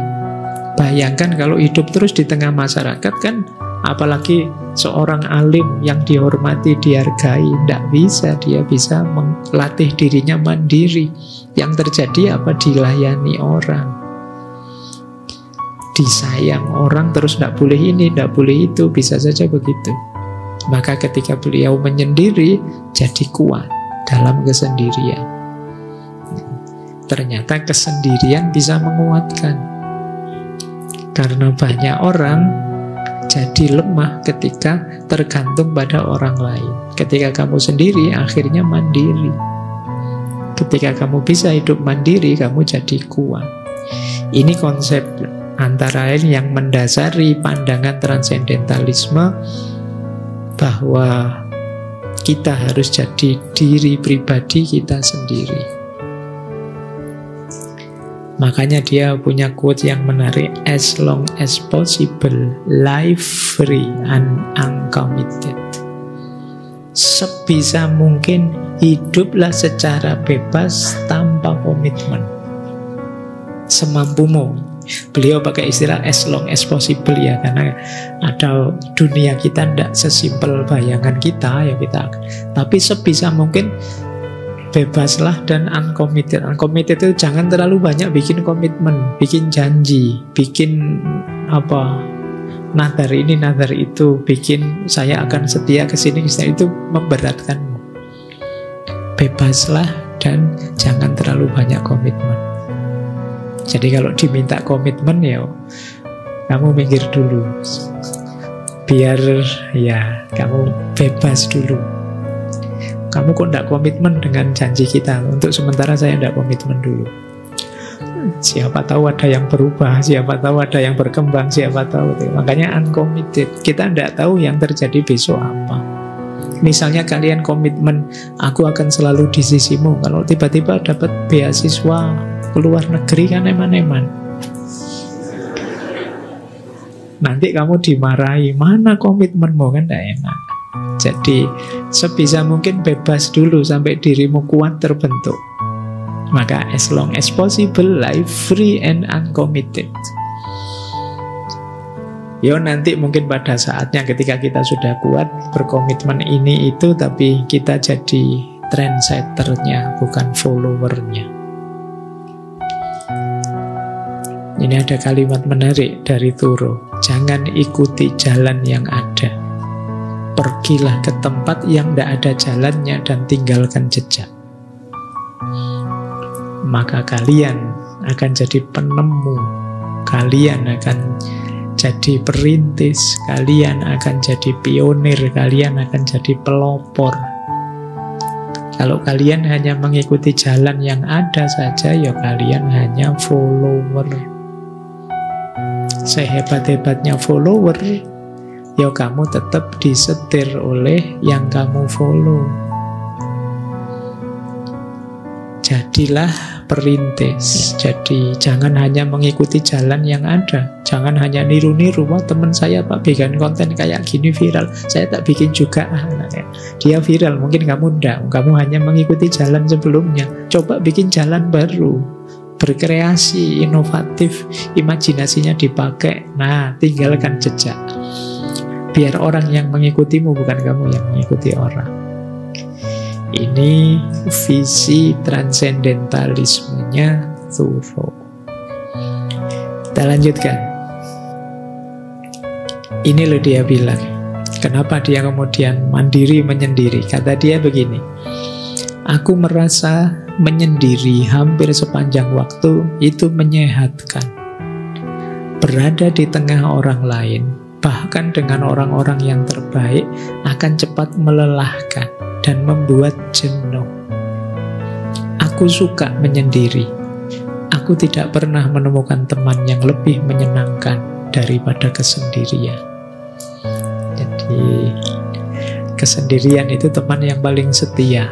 Bayangkan kalau hidup terus di tengah masyarakat kan, apalagi seorang alim yang dihormati, dihargai, tidak bisa. Dia bisa melatih dirinya mandiri. Yang terjadi apa? Dilayani orang, disayang orang, terus tidak boleh ini, tidak boleh itu, bisa saja begitu. Maka ketika beliau menyendiri, jadi kuat dalam kesendirian. Ternyata kesendirian bisa menguatkan. Karena banyak orang jadi lemah ketika tergantung pada orang lain. Ketika kamu sendiri, akhirnya mandiri. Ketika kamu bisa hidup mandiri, kamu jadi kuat. Ini konsep antara lain yang mendasari pandangan transendentalisme, bahwa kita harus jadi diri pribadi kita sendiri. Makanya dia punya quote yang menarik, as long as possible, live free and uncommitted. Sebisa mungkin hiduplah secara bebas tanpa komitmen. Semampumu. Beliau pakai istilah as long as possible ya, karena ada dunia kita tidak sesimpel bayangan kita ya kita. Tapi sebisa mungkin bebaslah dan uncommitted. Uncommitted itu jangan terlalu banyak bikin komitmen, bikin janji, bikin nadar ini, nadar itu, bikin saya akan setia ke sini, itu memberatkanmu. Bebaslah dan jangan terlalu banyak komitmen. Jadi kalau diminta komitmen ya kamu minggir dulu. Biar ya kamu bebas dulu. Kamu kok tidak komitmen dengan janji kita? Untuk sementara saya tidak komitmen dulu. Siapa tahu ada yang berubah, siapa tahu ada yang berkembang, siapa tahu. Makanya uncommitted. Kita tidak tahu yang terjadi besok apa. Misalnya kalian komitmen, aku akan selalu di sisimu. Kalau tiba-tiba dapat beasiswa keluar negeri kan eman-eman. Nanti kamu dimarahi, mana komitmenmu, kan tidak enak. Jadi sebisa mungkin bebas dulu sampai dirimu kuat terbentuk. Maka as long as possible, live free and uncommitted. Yo nanti mungkin pada saatnya ketika kita sudah kuat berkomitmen ini itu, tapi kita jadi trendsetternya, bukan followernya. Ini ada kalimat menarik dari Thoreau. Jangan ikuti jalan yang ada. Pergilah ke tempat yang tidak ada jalannya dan tinggalkan jejak. Maka kalian akan jadi penemu, kalian akan jadi perintis, kalian akan jadi pionir, kalian akan jadi pelopor. Kalau kalian hanya mengikuti jalan yang ada saja, ya kalian hanya follower. Sehebat-hebatnya follower, ya kamu tetap disetir oleh yang kamu follow. Jadilah perintis. Jadi jangan hanya mengikuti jalan yang ada. Jangan hanya niru-niru. Wah teman saya Pak bikin konten kayak gini viral, saya tak bikin juga. Dia viral, mungkin kamu enggak. Kamu hanya mengikuti jalan sebelumnya. Coba bikin jalan baru, berkreasi, inovatif, imajinasinya dipakai. Nah, tinggalkan jejak. Biar orang yang mengikutimu, bukan kamu yang mengikuti orang. Ini visi transendentalismenya Thoreau. Kita lanjutkan. Ini loh dia bilang, kenapa dia kemudian mandiri menyendiri. Kata dia begini, aku merasa menyendiri hampir sepanjang waktu itu menyehatkan. Berada di tengah orang lain, bahkan dengan orang-orang yang terbaik, akan cepat melelahkan dan membuat jenuh. Aku suka menyendiri. Aku tidak pernah menemukan teman yang lebih menyenangkan daripada kesendirian. Jadi kesendirian itu teman yang paling setia.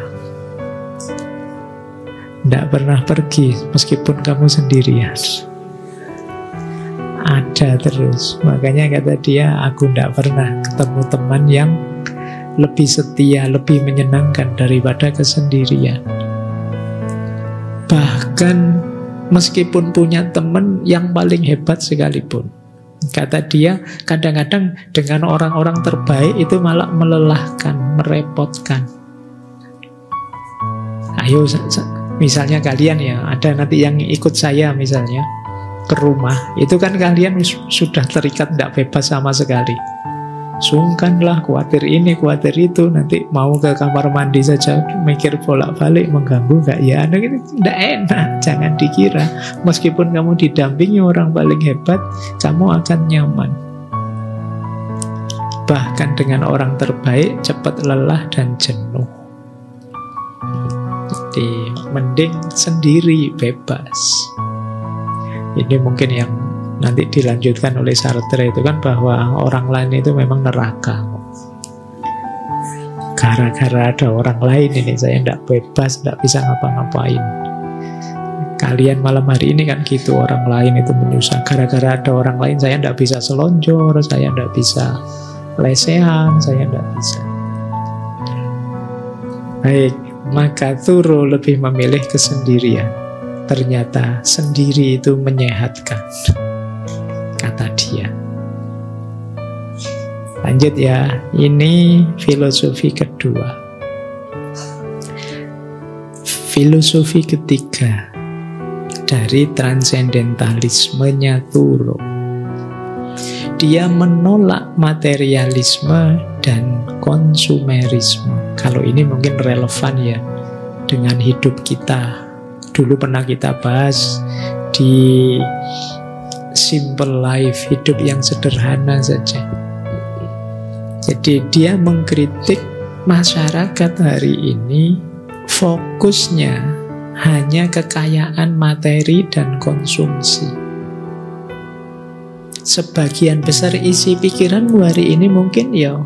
Tidak pernah pergi meskipun kamu sendirian. Ada terus. Makanya kata dia, aku tidak pernah ketemu teman yang lebih setia, lebih menyenangkan daripada kesendirian. Bahkan meskipun punya teman yang paling hebat sekalipun, kata dia, kadang-kadang dengan orang-orang terbaik itu malah melelahkan, merepotkan. Ayo, misalnya kalian ya, ada nanti yang ikut saya misalnya ke rumah, itu kan kalian sudah terikat, tidak bebas sama sekali. Sungkanlah, khawatir ini, khawatir itu, nanti mau ke kamar mandi saja mikir bolak-balik, mengganggu gak ya? Tidak enak, jangan dikira meskipun kamu didampingi orang paling hebat, kamu akan nyaman. bahkan dengan orang terbaik cepat lelah dan jenuh. Jadi mending sendiri, bebas. Ini mungkin yang nanti dilanjutkan oleh Sartre itu kan, bahwa orang lain itu memang neraka. Gara-gara ada orang lain ini saya tidak bebas, tidak bisa ngapa-ngapain. Kalian malam hari ini kan gitu, orang lain itu menyusah. Gara-gara ada orang lain saya tidak bisa selonjor, saya tidak bisa lesehan, saya tidak bisa. Baik, maka Thoreau lebih memilih kesendirian. Ternyata sendiri itu menyehatkan, kata dia. Lanjut ya, ini filosofi kedua. Filosofi ketiga dari transendentalismenya Thoreau. Dia menolak materialisme dan konsumerisme. Kalau ini mungkin relevan ya dengan hidup kita. Dulu pernah kita bahas di Simple Life, hidup yang sederhana saja. Jadi dia mengkritik masyarakat hari ini fokusnya hanya kekayaan materi dan konsumsi. Sebagian besar isi pikiranmu hari ini mungkin ya,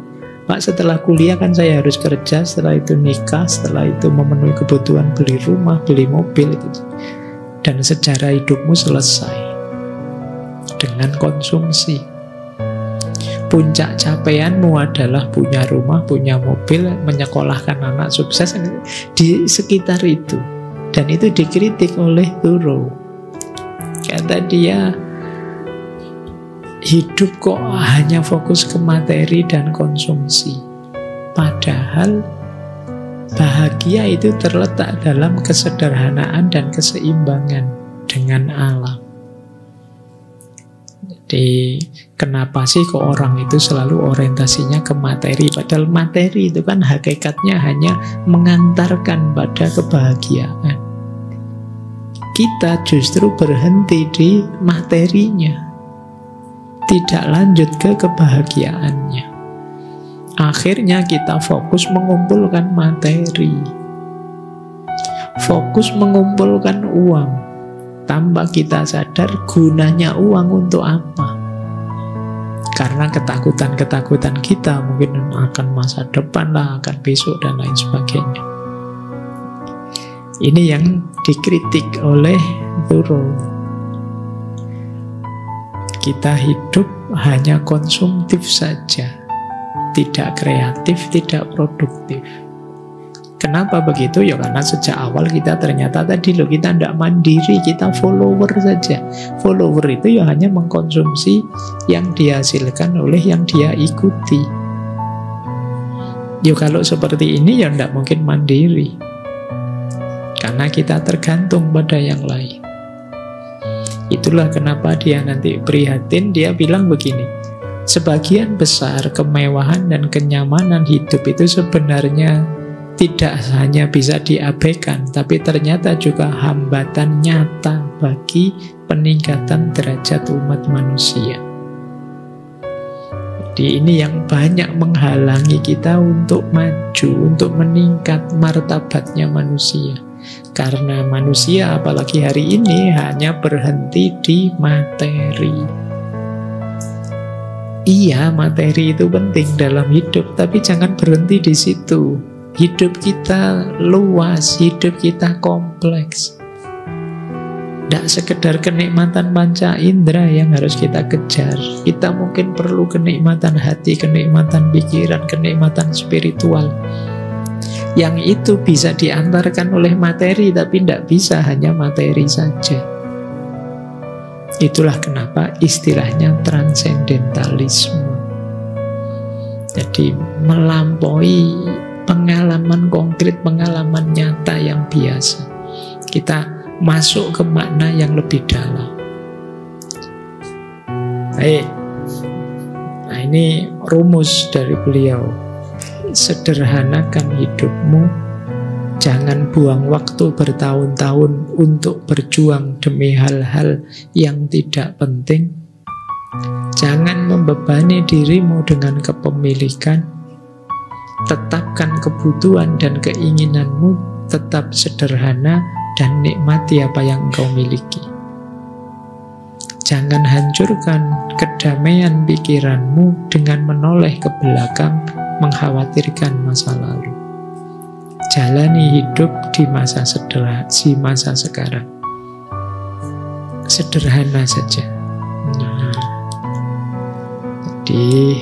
Pak, setelah kuliah kan saya harus kerja, setelah itu nikah, setelah itu memenuhi kebutuhan beli rumah, beli mobil gitu. Dan sejarah hidupmu selesai dengan konsumsi. Puncak capaianmu adalah punya rumah, punya mobil, menyekolahkan anak sukses di sekitar itu. Dan itu dikritik oleh Thoreau. Kata dia, hidup kok hanya fokus ke materi dan konsumsi. Padahal bahagia itu terletak dalam kesederhanaan dan keseimbangan dengan alam. Jadi kenapa sih kok orang itu selalu orientasinya ke materi? Padahal materi itu kan hakikatnya hanya mengantarkan pada kebahagiaan. Kita justru berhenti di materinya, tidak lanjut ke kebahagiaannya. Akhirnya kita fokus mengumpulkan materi, fokus mengumpulkan uang, tanpa kita sadar gunanya uang untuk apa. Karena ketakutan-ketakutan kita mungkin akan masa depan lah, akan besok dan lain sebagainya. Ini yang dikritik oleh Thoreau. Kita hidup hanya konsumtif saja, tidak kreatif, tidak produktif. Kenapa begitu? Ya karena sejak awal kita ternyata tadi loh, kita tidak mandiri, kita follower saja. Follower itu ya hanya mengkonsumsi yang dihasilkan oleh yang dia ikuti. Ya kalau seperti ini ya tidak mungkin mandiri, karena kita tergantung pada yang lain. Itulah kenapa dia nanti prihatin, dia bilang begini, sebagian besar kemewahan dan kenyamanan hidup itu sebenarnya tidak hanya bisa diabaikan, tapi ternyata juga hambatan nyata bagi peningkatan derajat umat manusia. Jadi ini yang banyak menghalangi kita untuk maju, untuk meningkat martabatnya manusia. Karena manusia apalagi hari ini hanya berhenti di materi. Iya, materi itu penting dalam hidup, tapi jangan berhenti di situ. Hidup kita luas, hidup kita kompleks. Tidak sekedar kenikmatan panca indera yang harus kita kejar. Kita mungkin perlu kenikmatan hati, kenikmatan pikiran, kenikmatan spiritual. Yang itu bisa diantarkan oleh materi, tapi tidak bisa hanya materi saja. Itulah kenapa istilahnya transendentalisme. Jadi melampaui pengalaman konkret, pengalaman nyata yang biasa. Kita masuk ke makna yang lebih dalam. Baik. Nah, ini rumus dari beliau. Sederhanakan hidupmu, jangan buang waktu bertahun-tahun untuk berjuang demi hal-hal yang tidak penting. Jangan membebani dirimu dengan kepemilikan. Tetapkan kebutuhan dan keinginanmu tetap sederhana dan nikmati apa yang engkau miliki. Jangan hancurkan kedamaian pikiranmu dengan menoleh ke belakang, mengkhawatirkan masa lalu. Jalani hidup di masa sekarang. Sederhana saja. Jadi,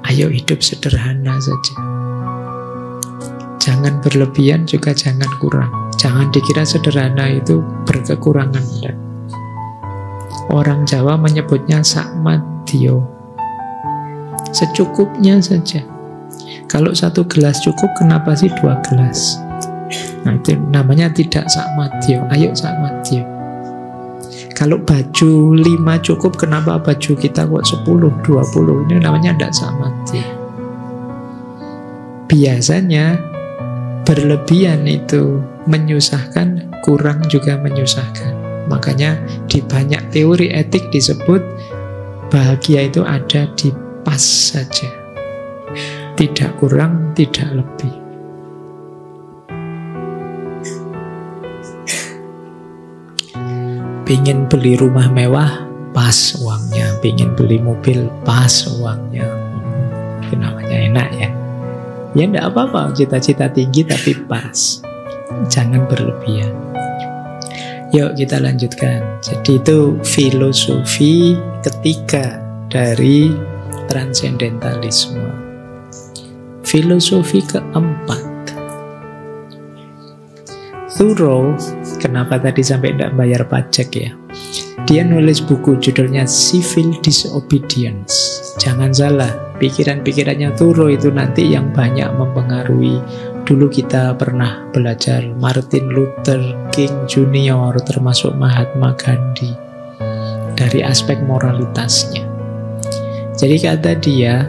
ayo hidup sederhana saja. Jangan berlebihan, juga jangan kurang. Jangan dikira sederhana itu berkekurangan. Orang Jawa menyebutnya sakmadyo. Secukupnya saja. Kalau 1 gelas cukup, kenapa sih 2 gelas? Nah, itu namanya tidak sakmadyo. Ayo sakmadyo. Kalau baju 5 cukup, kenapa baju kita kok 10, 20? Ini namanya tidak sakmadyo. Biasanya berlebihan itu menyusahkan, kurang juga menyusahkan. Makanya di banyak teori etik disebut bahagia itu ada di pas saja. Tidak kurang, tidak lebih. Pingin beli rumah mewah, pas uangnya. Pingin beli mobil, pas uangnya. Itu namanya enak ya. Ya enggak apa-apa, cita-cita tinggi tapi pas. Jangan berlebihan. Yuk kita lanjutkan. Jadi itu filosofi ketiga dari transendentalisme. Filosofi keempat, Thoreau. Kenapa tadi sampai tidak bayar pajak ya? Dia nulis buku judulnya Civil Disobedience. Jangan salah, pikiran-pikirannya Thoreau itu nanti yang banyak mempengaruhi. Dulu kita pernah belajar Martin Luther King Jr. termasuk Mahatma Gandhi dari aspek moralitasnya. Jadi kata dia,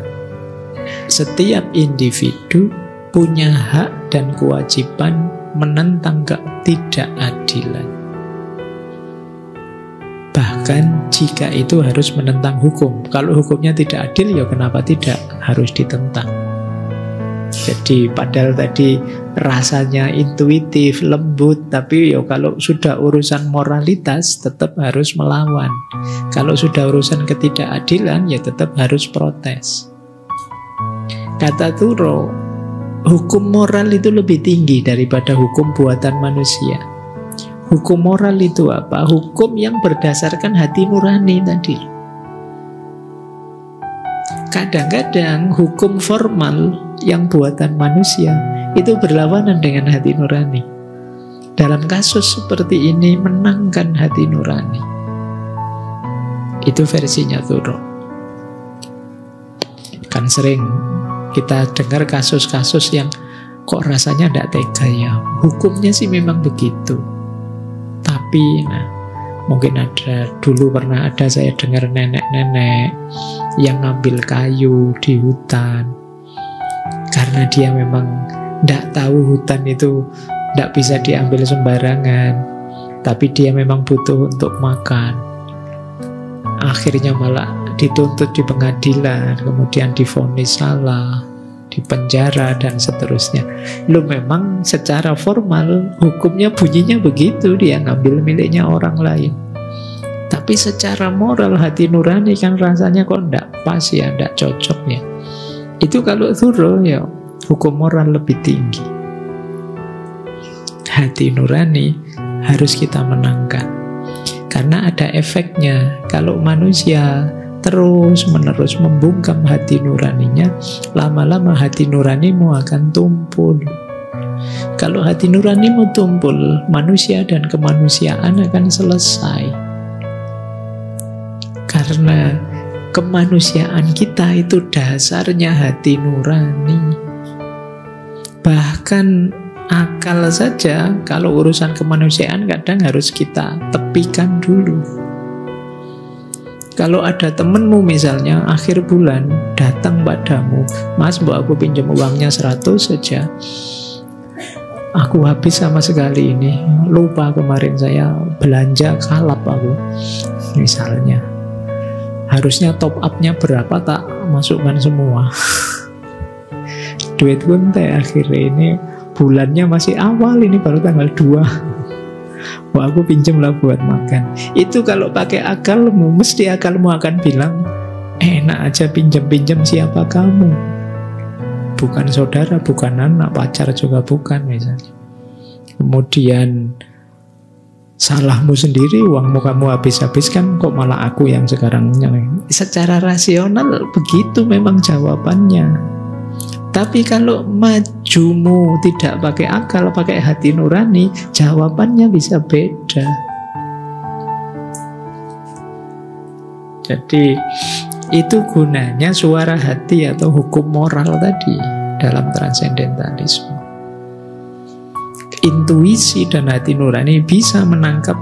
setiap individu punya hak dan kewajiban menentang ketidakadilan. Bahkan jika itu harus menentang hukum. Kalau hukumnya tidak adil, ya kenapa tidak harus ditentang? Jadi padahal tadi rasanya intuitif, lembut, tapi ya kalau sudah urusan moralitas tetap harus melawan. Kalau sudah urusan ketidakadilan, ya tetap harus protes. Kata Thoreau, hukum moral itu lebih tinggi daripada hukum buatan manusia. Hukum moral itu apa? Hukum yang berdasarkan hati nurani tadi. Kadang-kadang hukum formal yang buatan manusia itu berlawanan dengan hati nurani. Dalam kasus seperti ini, menangkan hati nurani. Itu versinya Thoreau. Kan sering kita dengar kasus-kasus yang kok rasanya tidak tega ya. Hukumnya sih memang begitu. Tapi mungkin dulu pernah ada saya dengar nenek-nenek yang ngambil kayu di hutan. Karena dia memang tidak tahu hutan itu tidak bisa diambil sembarangan. Tapi dia memang butuh untuk makan. Akhirnya malah dituntut di pengadilan, kemudian divonis salah, dipenjara, dan seterusnya. Lu memang secara formal hukumnya bunyinya begitu, dia ngambil miliknya orang lain. Tapi secara moral hati nurani kan rasanya kok ndak pas ya, ndak cocok ya. Itu kalau Thoreau ya hukum moral lebih tinggi. Hati nurani harus kita menangkan. Karena ada efeknya. Kalau manusia terus-menerus membungkam hati nuraninya, lama-lama hati nuranimu akan tumpul. Kalau hati nuranimu tumpul, manusia dan kemanusiaan akan selesai. Karena kemanusiaan kita itu dasarnya hati nurani. Bahkan akal saja, kalau urusan kemanusiaan kadang harus kita tepikan dulu. Kalau ada temenmu misalnya akhir bulan datang padamu, "Mas, mbak aku pinjam uangnya 100 saja. Aku habis sama sekali ini. Lupa kemarin saya belanja kalap aku." Misalnya. Harusnya top up-nya berapa, tak masukkan semua. Duit pun akhirnya ini bulannya masih awal, ini baru tanggal 2. Wah, aku pinjem lah buat makan. Itu kalau pakai akalmu, mesti akalmu akan bilang, enak aja pinjem-pinjem, siapa kamu? Bukan saudara, bukan anak, pacar juga bukan misalnya. Kemudian salahmu sendiri, uangmu kamu habis-habiskan, kok malah aku yang sekarang. Secara rasional begitu memang jawabannya. Tapi kalau majumu tidak pakai akal, pakai hati nurani, jawabannya bisa beda. Jadi itu gunanya suara hati atau hukum moral tadi dalam transendentalisme. Intuisi dan hati nurani bisa menangkap,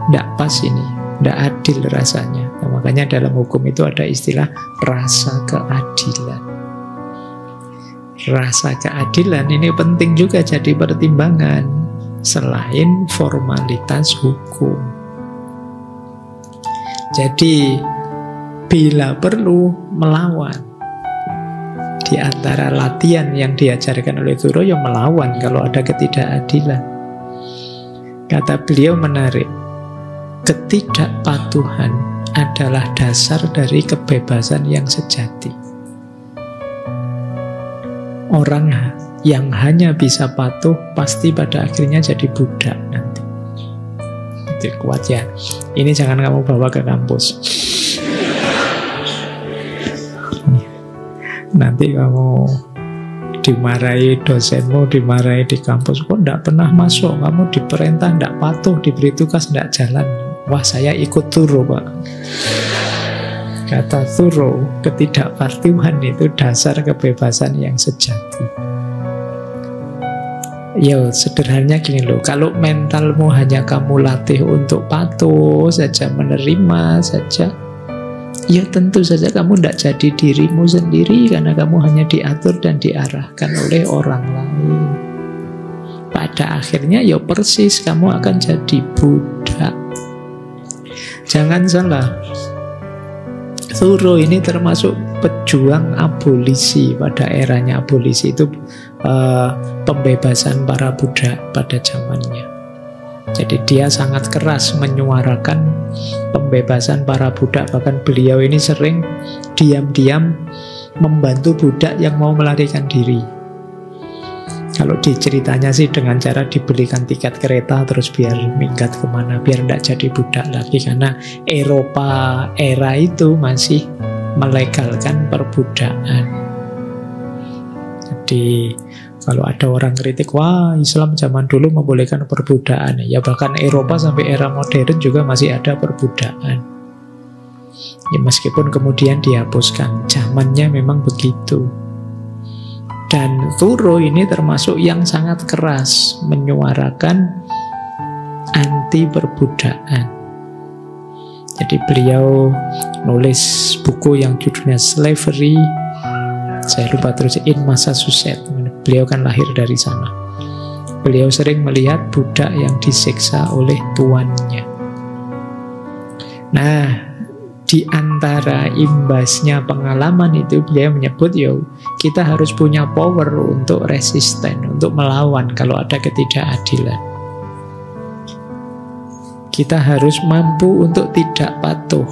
tidak pas ini, tidak adil rasanya. Nah, makanya dalam hukum itu ada istilah rasa keadilan. Rasa keadilan ini penting juga jadi pertimbangan selain formalitas hukum. Jadi bila perlu melawan. Di antara latihan yang diajarkan oleh Thoreau, yang melawan kalau ada ketidakadilan. Kata beliau menarik, ketidakpatuhan adalah dasar dari kebebasan yang sejati. Orang yang hanya bisa patuh pasti pada akhirnya jadi budak nanti. Itu kuat ya. Ini jangan kamu bawa ke kampus. Nanti kamu dimarahi dosenmu, dimarahi di kampus. Kok tidak pernah masuk? Kamu diperintah tidak patuh, diberi tugas tidak jalan. Wah, saya ikut Thoreau, Pak. Kata Thoreau, ketidakpatuhan itu dasar kebebasan yang sejati. Ya, sederhananya gini loh, kalau mentalmu hanya kamu latih untuk patuh saja, menerima saja, ya tentu saja kamu tidak jadi dirimu sendiri, karena kamu hanya diatur dan diarahkan oleh orang lain. Pada akhirnya ya persis kamu akan jadi budak. Jangan salah, Thoreau ini termasuk pejuang abolisi. Pada eranya abolisi itu pembebasan para budak pada zamannya. Jadi dia sangat keras menyuarakan pembebasan para budak. Bahkan beliau ini sering diam-diam membantu budak yang mau melarikan diri. Kalau diceritanya sih dengan cara dibelikan tiket kereta terus biar minggat kemana, biar tidak jadi budak lagi. Karena Eropa era itu masih melegalkan perbudakan. Jadi kalau ada orang kritik, wah Islam zaman dulu membolehkan perbudakan, ya bahkan Eropa sampai era modern juga masih ada perbudakan. Ya meskipun kemudian dihapuskan, zamannya memang begitu. Dan Thoreau ini termasuk yang sangat keras menyuarakan anti perbudakan. Jadi beliau nulis buku yang judulnya Slavery, saya lupa terus, in Massachusetts. Beliau kan lahir dari sana. Beliau sering melihat budak yang disiksa oleh tuannya. Nah, di antara imbasnya pengalaman itu beliau menyebut, kita harus punya power untuk resisten, untuk melawan kalau ada ketidakadilan. Kita harus mampu untuk tidak patuh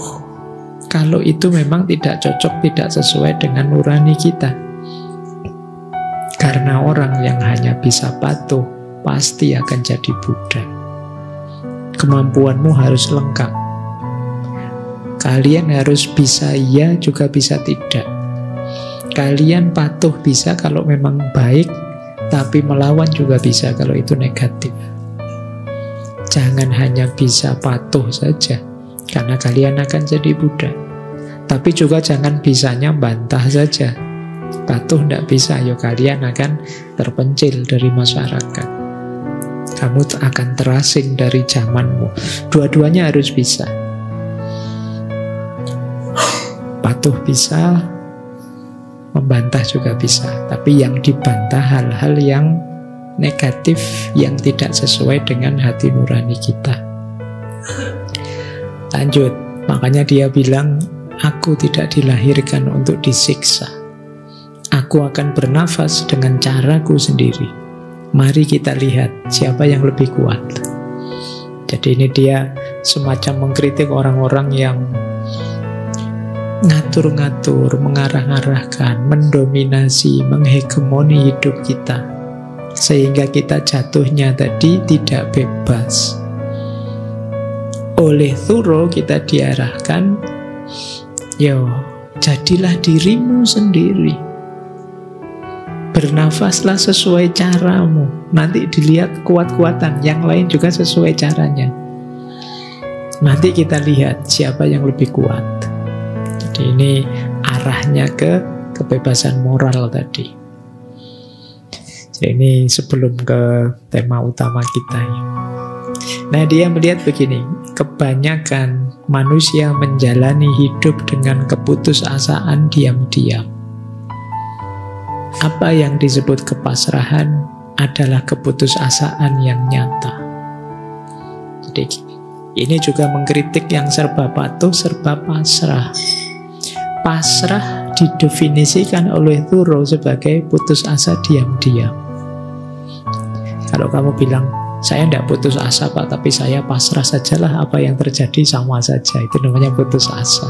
kalau itu memang tidak cocok, tidak sesuai dengan nurani kita. Karena orang yang hanya bisa patuh pasti akan jadi budak. Kemampuanmu harus lengkap. Kalian harus bisa iya juga bisa tidak. Kalian patuh bisa kalau memang baik, tapi melawan juga bisa kalau itu negatif. Jangan hanya bisa patuh saja, karena kalian akan jadi budak. Tapi juga jangan bisanya bantah saja. Patuh tidak bisa, kalian akan terpencil dari masyarakat. Kamu akan terasing dari zamanmu. Dua-duanya harus bisa. Patuh bisa, membantah juga bisa. Tapi yang dibantah hal-hal yang negatif, yang tidak sesuai dengan hati nurani kita. Lanjut, makanya dia bilang Aku tidak dilahirkan untuk disiksa. Aku akan bernafas dengan caraku sendiri. Mari kita lihat siapa yang lebih kuat. Jadi ini dia semacam mengkritik orang-orang yang ngatur-ngatur, mengarah-arahkan, mendominasi, menghegemoni hidup kita, sehingga kita jatuhnya tadi tidak bebas. Oleh Thoreau kita diarahkan, yo, jadilah dirimu sendiri. Bernafaslah sesuai caramu. Nanti dilihat kuat-kuatan, yang lain juga sesuai caranya. Nanti kita lihat siapa yang lebih kuat. Jadi ini arahnya ke kebebasan moral tadi. Jadi ini sebelum ke tema utama kita. Nah, dia melihat begini, kebanyakan manusia menjalani hidup dengan keputusasaan diam-diam. Apa yang disebut kepasrahan adalah keputusasaan yang nyata. Jadi ini juga mengkritik yang serba patuh, serba pasrah. Pasrah didefinisikan oleh Thoreau sebagai putus asa diam-diam. Kalau kamu bilang, saya tidak putus asa Pak, tapi saya pasrah sajalah, apa yang terjadi sama saja. Itu namanya putus asa.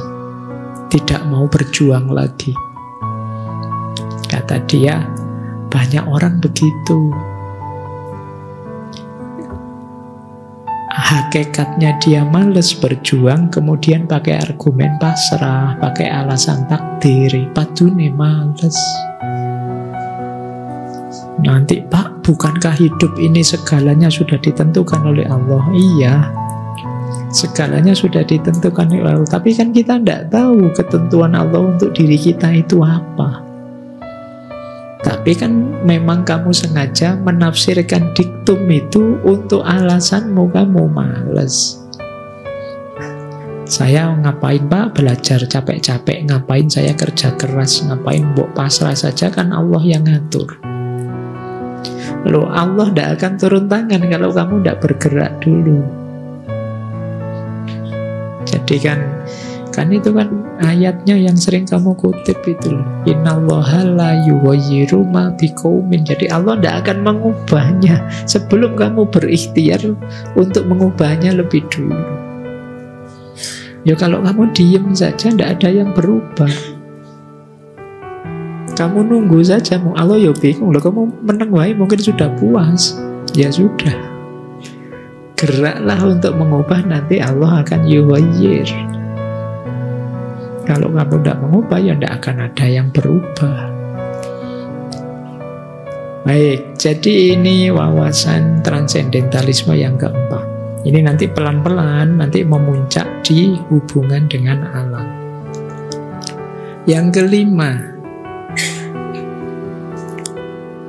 Tidak mau berjuang lagi. Kata dia, banyak orang begitu. Hakikatnya dia males berjuang, kemudian pakai argumen pasrah, pakai alasan takdir, padune males. Nanti Pak, bukankah hidup ini segalanya sudah ditentukan oleh Allah? Iya, segalanya sudah ditentukan oleh Allah. Tapi kan kita tidak tahu ketentuan Allah untuk diri kita itu apa. Tapi kan memang kamu sengaja menafsirkan diktum itu untuk alasanmu, kamu malas. Saya ngapain Pak belajar capek-capek, ngapain saya kerja keras, ngapain mbok pasrah saja, kan Allah yang ngatur. Loh, Allah tidak akan turun tangan kalau kamu tidak bergerak dulu. Jadi kan itu kan ayatnya yang sering kamu kutip itu loh. Innallaha la yughayyiru ma biqaumin. Jadi Allah tidak akan mengubahnya sebelum kamu berikhtiar untuk mengubahnya lebih dulu. Ya kalau kamu diem saja tidak ada yang berubah. Kamu nunggu saja, Allah ya bingung loh, kamu meneng wae mungkin sudah puas. Ya sudah, geraklah untuk mengubah, nanti Allah akan yughayyir. Kalau kamu tidak mengubah, ya tidak akan ada yang berubah. Baik, jadi ini wawasan transendentalisme yang keempat. Ini nanti pelan-pelan, nanti memuncak di hubungan dengan alam. Yang kelima,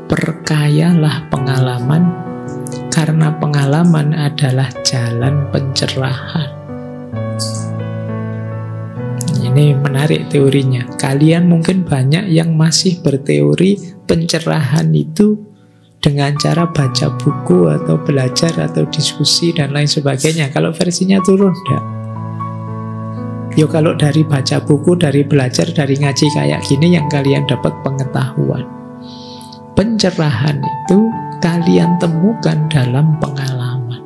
perkayalah pengalaman, karena pengalaman adalah jalan pencerahan. Ini menarik teorinya. Kalian mungkin banyak yang masih berteori pencerahan itu dengan cara baca buku atau belajar atau diskusi dan lain sebagainya. Kalau versinya turun enggak? Yo kalau dari baca buku, dari belajar, dari ngaji kayak gini yang kalian dapat pengetahuan. Pencerahan itu kalian temukan dalam pengalaman.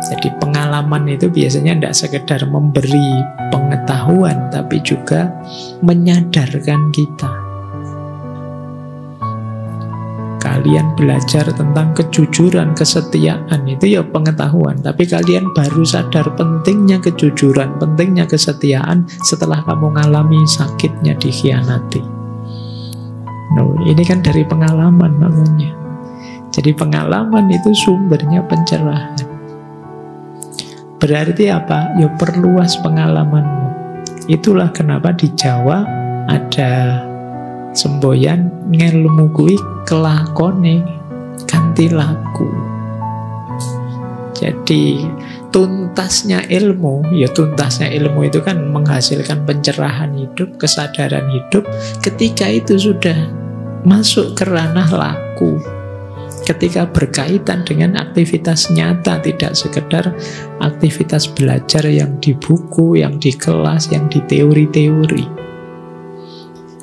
Jadi pengalaman itu biasanya tidak sekedar memberi pengetahuan, tapi juga menyadarkan kita. Kalian belajar tentang kejujuran, kesetiaan, itu ya pengetahuan. Tapi kalian baru sadar pentingnya kejujuran, pentingnya kesetiaan setelah kamu mengalami sakitnya dikhianati. No, ini kan dari pengalaman namanya. Jadi pengalaman itu sumbernya pencerahan. Berarti apa? Ya perluas pengalamanmu. Itulah kenapa di Jawa ada semboyan ngelmu kuwi kelakone ganti laku. Jadi tuntasnya ilmu, ya tuntasnya ilmu itu kan menghasilkan pencerahan hidup, kesadaran hidup. Ketika itu sudah masuk ke ranah laku, ketika berkaitan dengan aktivitas nyata, tidak sekedar aktivitas belajar yang di buku, yang di kelas, yang di teori-teori.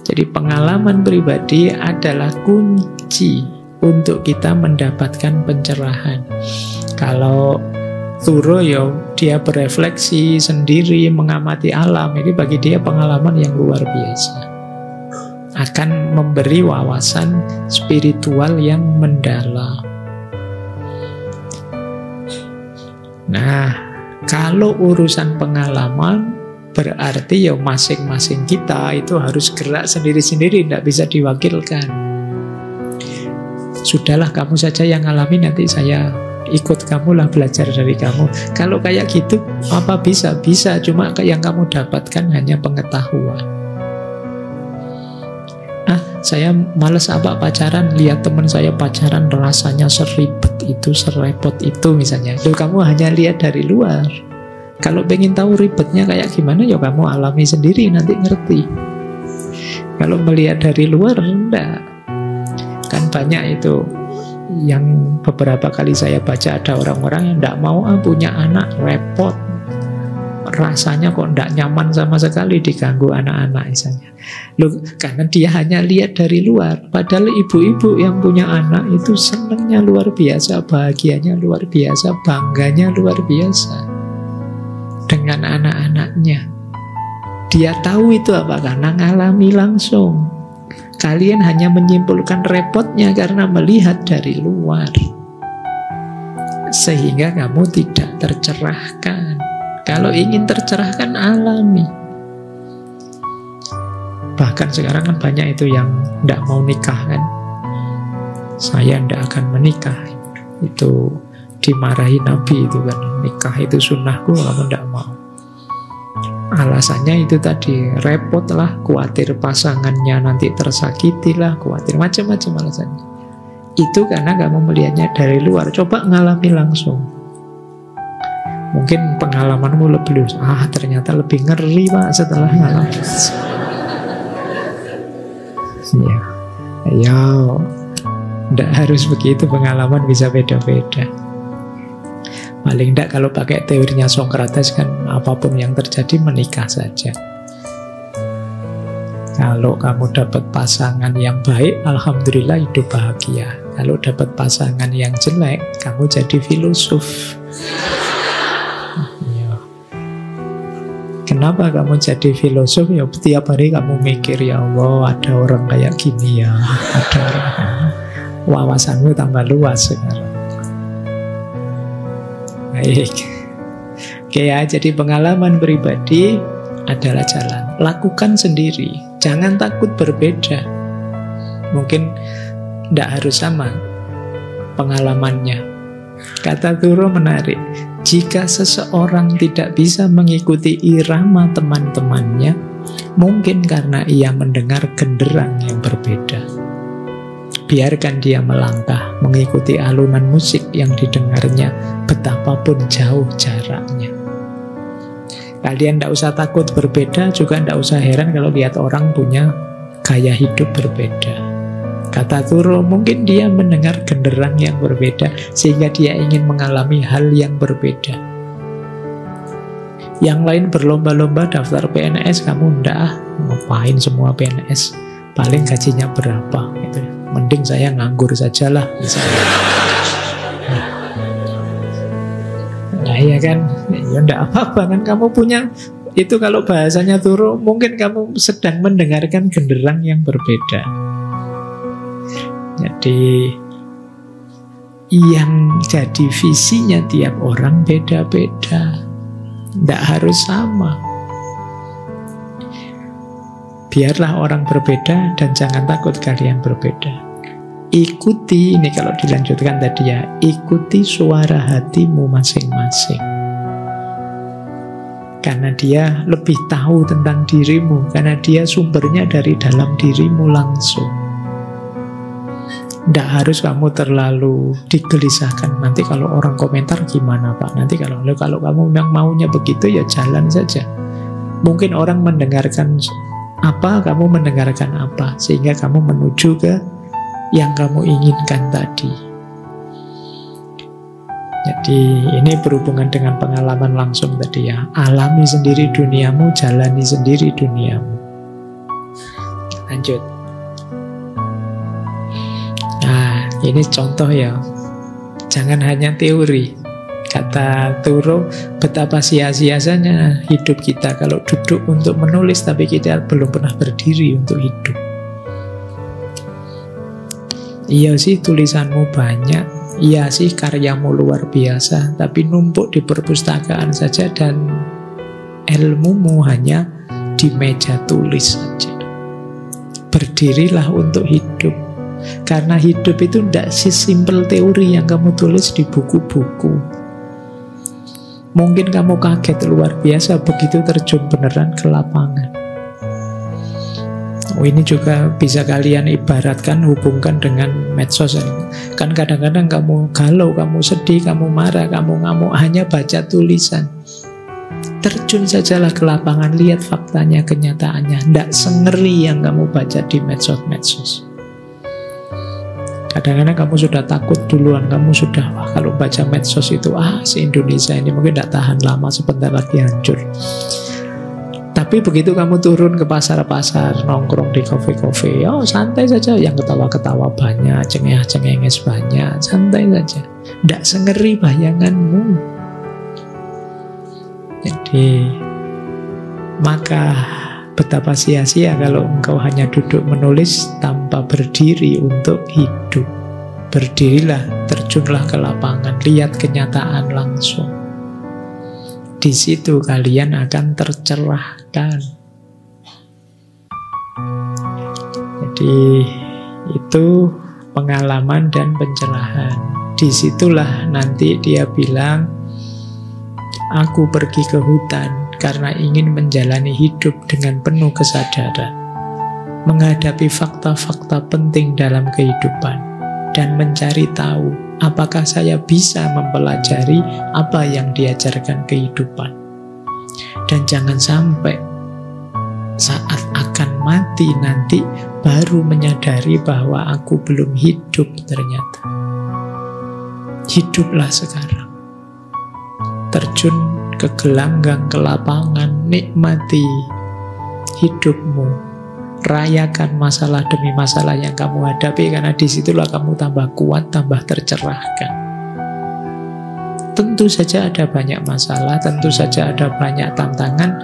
Jadi pengalaman pribadi adalah kunci untuk kita mendapatkan pencerahan. Kalau Thoreau ya, dia berefleksi sendiri, mengamati alam, ini bagi dia pengalaman yang luar biasa. Akan memberi wawasan spiritual yang mendalam. Nah, kalau urusan pengalaman, berarti ya masing-masing kita itu harus gerak sendiri-sendiri, tidak bisa diwakilkan. Sudahlah, kamu saja yang alami, nanti saya ikut kamu lah, belajar dari kamu. Kalau kayak gitu, apa bisa? Bisa, cuma yang kamu dapatkan hanya pengetahuan. Saya males pacaran, lihat teman saya pacaran rasanya seribet itu, serepot itu misalnya. Loh, kamu hanya lihat dari luar. Kalau pengen tahu ribetnya kayak gimana, ya kamu alami sendiri, nanti ngerti. Kalau melihat dari luar, enggak. Kan banyak itu yang beberapa kali saya baca, ada orang-orang yang enggak mau punya anak, repot. Rasanya kok enggak nyaman sama sekali diganggu anak-anak misalnya. Loh, karena dia hanya lihat dari luar. Padahal ibu-ibu yang punya anak itu senangnya luar biasa, bahagianya luar biasa, bangganya luar biasa dengan anak-anaknya. Dia tahu itu apa? Karena ngalami langsung. Kalian hanya menyimpulkan repotnya karena melihat dari luar, sehingga kamu tidak tercerahkan. Kalau ingin tercerahkan, alami. Bahkan sekarang kan banyak itu yang tidak mau nikah kan. Saya tidak akan menikah. Itu dimarahi Nabi itu kan. Nikah itu sunnahku, kamu tidak mau. Alasannya itu tadi, repot lah, khawatir pasangannya nanti tersakiti lah, khawatir macam-macam alasannya. Itu karena kamu melihatnya dari luar. Coba ngalami langsung. Mungkin pengalamanmu lebih, ternyata lebih ngeri Pak setelah ngalami. Ya, tidak harus begitu, pengalaman bisa beda-beda. Paling tidak kalau pakai teorinya Socrates kan, apapun yang terjadi menikah saja. Kalau kamu dapat pasangan yang baik, alhamdulillah hidup bahagia. Kalau dapat pasangan yang jelek, kamu jadi filosof. Kenapa kamu jadi filosof? Ya tiap hari kamu mikir, ya Allah ada orang kayak gini ya, ada orang. Wawasanmu tambah luas sekarang. Baik. Oke ya, jadi pengalaman pribadi adalah jalan. Lakukan sendiri, jangan takut berbeda. Mungkin tidak harus sama pengalamannya. Kata Thoreau menarik. Jika seseorang tidak bisa mengikuti irama teman-temannya, mungkin karena ia mendengar genderang yang berbeda. Biarkan dia melangkah, mengikuti alunan musik yang didengarnya, betapapun jauh jaraknya. Kalian tidak usah takut berbeda, juga tidak usah heran kalau lihat orang punya gaya hidup berbeda. Kata Thoreau, mungkin dia mendengar genderang yang berbeda sehingga dia ingin mengalami hal yang berbeda. Yang lain berlomba-lomba daftar PNS, kamu ndak, ngapain semua PNS? Paling gajinya berapa? Gitu. Mending saya nganggur sajalah, misalnya. Nah iya kan, ya ndak apa-apa kan kamu punya. Itu kalau bahasanya Thoreau, mungkin kamu sedang mendengarkan genderang yang berbeda. Jadi yang jadi visinya tiap orang beda-beda, tidak harus sama. Biarlah orang berbeda dan jangan takut kalian berbeda. Ikuti, ini kalau dilanjutkan tadi ya, ikuti suara hatimu masing-masing. Karena dia lebih tahu tentang dirimu, karena dia sumbernya dari dalam dirimu langsung. Tidak harus kamu terlalu digelisahkan. Nanti kalau orang komentar gimana Pak? Nanti kalau kamu memang maunya begitu ya jalan saja. Mungkin orang mendengarkan apa, kamu mendengarkan apa, sehingga kamu menuju ke yang kamu inginkan tadi. Ini berhubungan dengan pengalaman langsung tadi ya. Alami sendiri duniamu, jalani sendiri duniamu. Lanjut. Nah, ini contoh ya. Jangan hanya teori. Kata Thoreau, betapa sia-sianya hidup kita kalau duduk untuk menulis tapi kita belum pernah berdiri untuk hidup. Iya sih tulisanmu banyak, iya sih karyamu luar biasa, tapi numpuk di perpustakaan saja dan ilmumu hanya di meja tulis saja. Berdirilah untuk hidup. Karena hidup itu tidak sesimpel teori yang kamu tulis di buku-buku. Mungkin kamu kaget luar biasa begitu terjun beneran ke lapangan. Ini juga bisa kalian ibaratkan, hubungkan dengan medsos. Kan kadang-kadang kamu galau, kamu sedih, kamu marah, kamu ngamuk, hanya baca tulisan. Terjun sajalah ke lapangan, lihat faktanya, kenyataannya. Tidak sengeri yang kamu baca di medsos-medsos. Kadang-kadang kamu sudah takut duluan, kamu sudah, wah kalau baca medsos itu, se-Indonesia ini mungkin tidak tahan lama, sebentar lagi hancur. Tapi begitu kamu turun ke pasar-pasar, nongkrong di kafe-kafe, santai saja, yang ketawa-ketawa banyak, cengeng-cengenges banyak, santai saja. Tidak sengeri bayanganmu. Jadi, maka betapa sia-sia kalau engkau hanya duduk menulis tanpa berdiri untuk hidup. Berdirilah, terjunlah ke lapangan, lihat kenyataan langsung. Di situ kalian akan tercerahkan. Jadi itu pengalaman dan pencerahan. Disitulah nanti dia bilang, aku pergi ke hutan karena ingin menjalani hidup dengan penuh kesadaran, menghadapi fakta-fakta penting dalam kehidupan, dan mencari tahu apakah saya bisa mempelajari apa yang diajarkan kehidupan. Dan jangan sampai saat akan mati nanti baru menyadari bahwa aku belum hidup ternyata. Hiduplah sekarang. Terjun ke gelanggang, ke lapangan, nikmati hidupmu, rayakan masalah demi masalah yang kamu hadapi, karena disitulah kamu tambah kuat, tambah tercerahkan. Tentu saja ada banyak masalah, tentu saja ada banyak tantangan.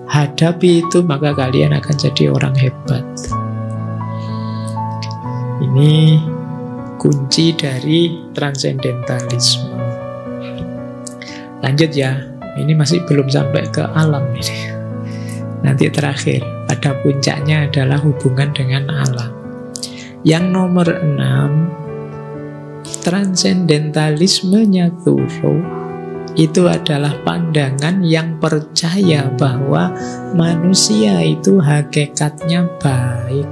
Hadapi itu, maka kalian akan jadi orang hebat. Ini kunci dari transendentalisme. Lanjut ya. Ini masih belum sampai ke alam ini. Nanti terakhir, pada puncaknya adalah hubungan dengan alam. Yang nomor 6, transendentalismenya Thoreau itu adalah pandangan yang percaya bahwa manusia itu hakikatnya baik.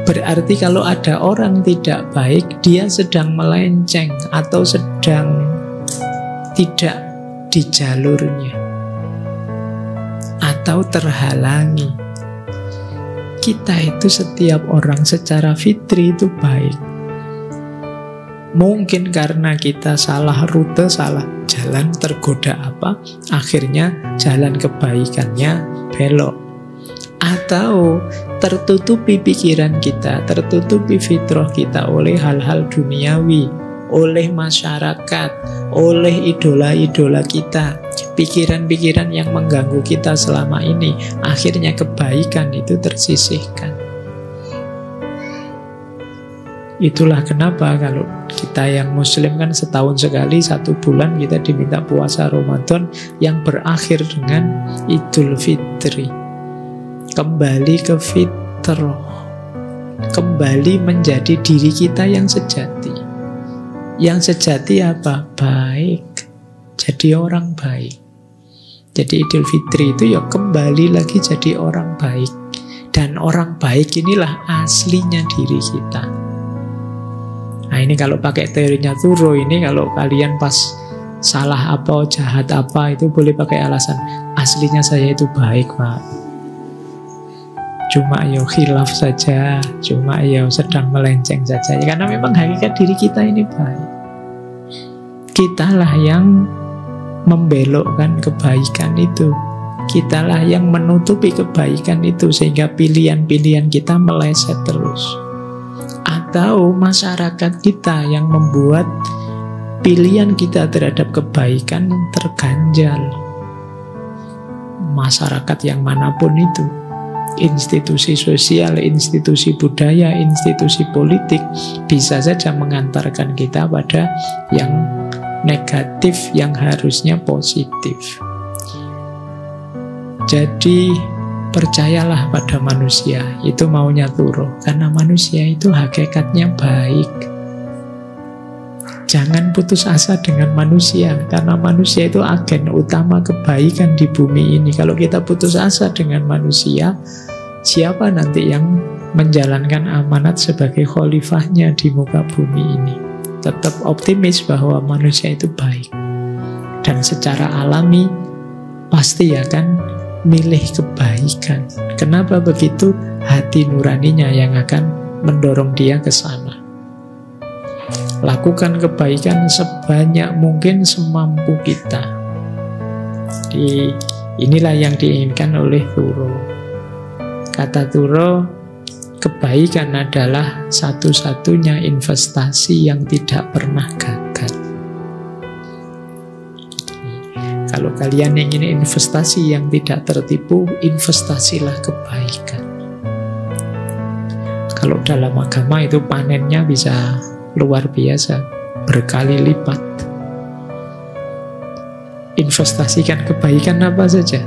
Berarti kalau ada orang tidak baik, dia sedang melenceng atau sedang tidak di jalurnya atau terhalangi. Kita itu setiap orang secara fitri itu baik. Mungkin karena kita salah rute, salah jalan, tergoda apa, akhirnya jalan kebaikannya belok. Atau tertutupi pikiran kita, tertutupi fitrah kita oleh hal-hal duniawi, oleh masyarakat, oleh idola-idola kita, pikiran-pikiran yang mengganggu kita selama ini. Akhirnya kebaikan itu tersisihkan. Itulah kenapa kalau kita yang muslim kan setahun sekali, 1 bulan kita diminta puasa Ramadan yang berakhir dengan Idul Fitri. Kembali ke fitrah, kembali menjadi diri kita yang sejati. Yang sejati apa? Baik. Jadi orang baik. Jadi Idul Fitri itu ya kembali lagi jadi orang baik. Dan orang baik inilah aslinya diri kita. Nah ini kalau pakai teorinya Thoreau ini, kalau kalian pas salah apa, jahat apa, itu boleh pakai alasan aslinya saya itu baik, Pak. Cuma ya khilaf saja, cuma ya sedang melenceng saja. Karena memang hakikat diri kita ini baik. Kitalah yang membelokkan kebaikan itu. Kitalah yang menutupi kebaikan itu, sehingga pilihan-pilihan kita meleset terus. Atau masyarakat kita yang membuat pilihan kita terhadap kebaikan terganjal. Masyarakat yang manapun itu, institusi sosial, institusi budaya, institusi politik, bisa saja mengantarkan kita pada yang negatif yang harusnya positif. Jadi percayalah pada manusia, itu maunya Turo, karena manusia itu hakikatnya baik. Jangan putus asa dengan manusia, karena manusia itu agen utama kebaikan di bumi ini. Kalau kita putus asa dengan manusia, siapa nanti yang menjalankan amanat sebagai khalifahnya di muka bumi ini? Tetap optimis bahwa manusia itu baik, dan secara alami pasti akan milih kebaikan. Kenapa begitu? Hati nuraninya yang akan mendorong dia ke sana. Lakukan kebaikan sebanyak mungkin semampu kita. Inilah yang diinginkan oleh Turo. Kata Turo, kebaikan adalah satu-satunya investasi yang tidak pernah gagal. Kalau kalian ingin investasi yang tidak tertipu, investasilah kebaikan. Kalau dalam agama itu panennya bisa luar biasa, berkali lipat. Investasikan kebaikan apa saja,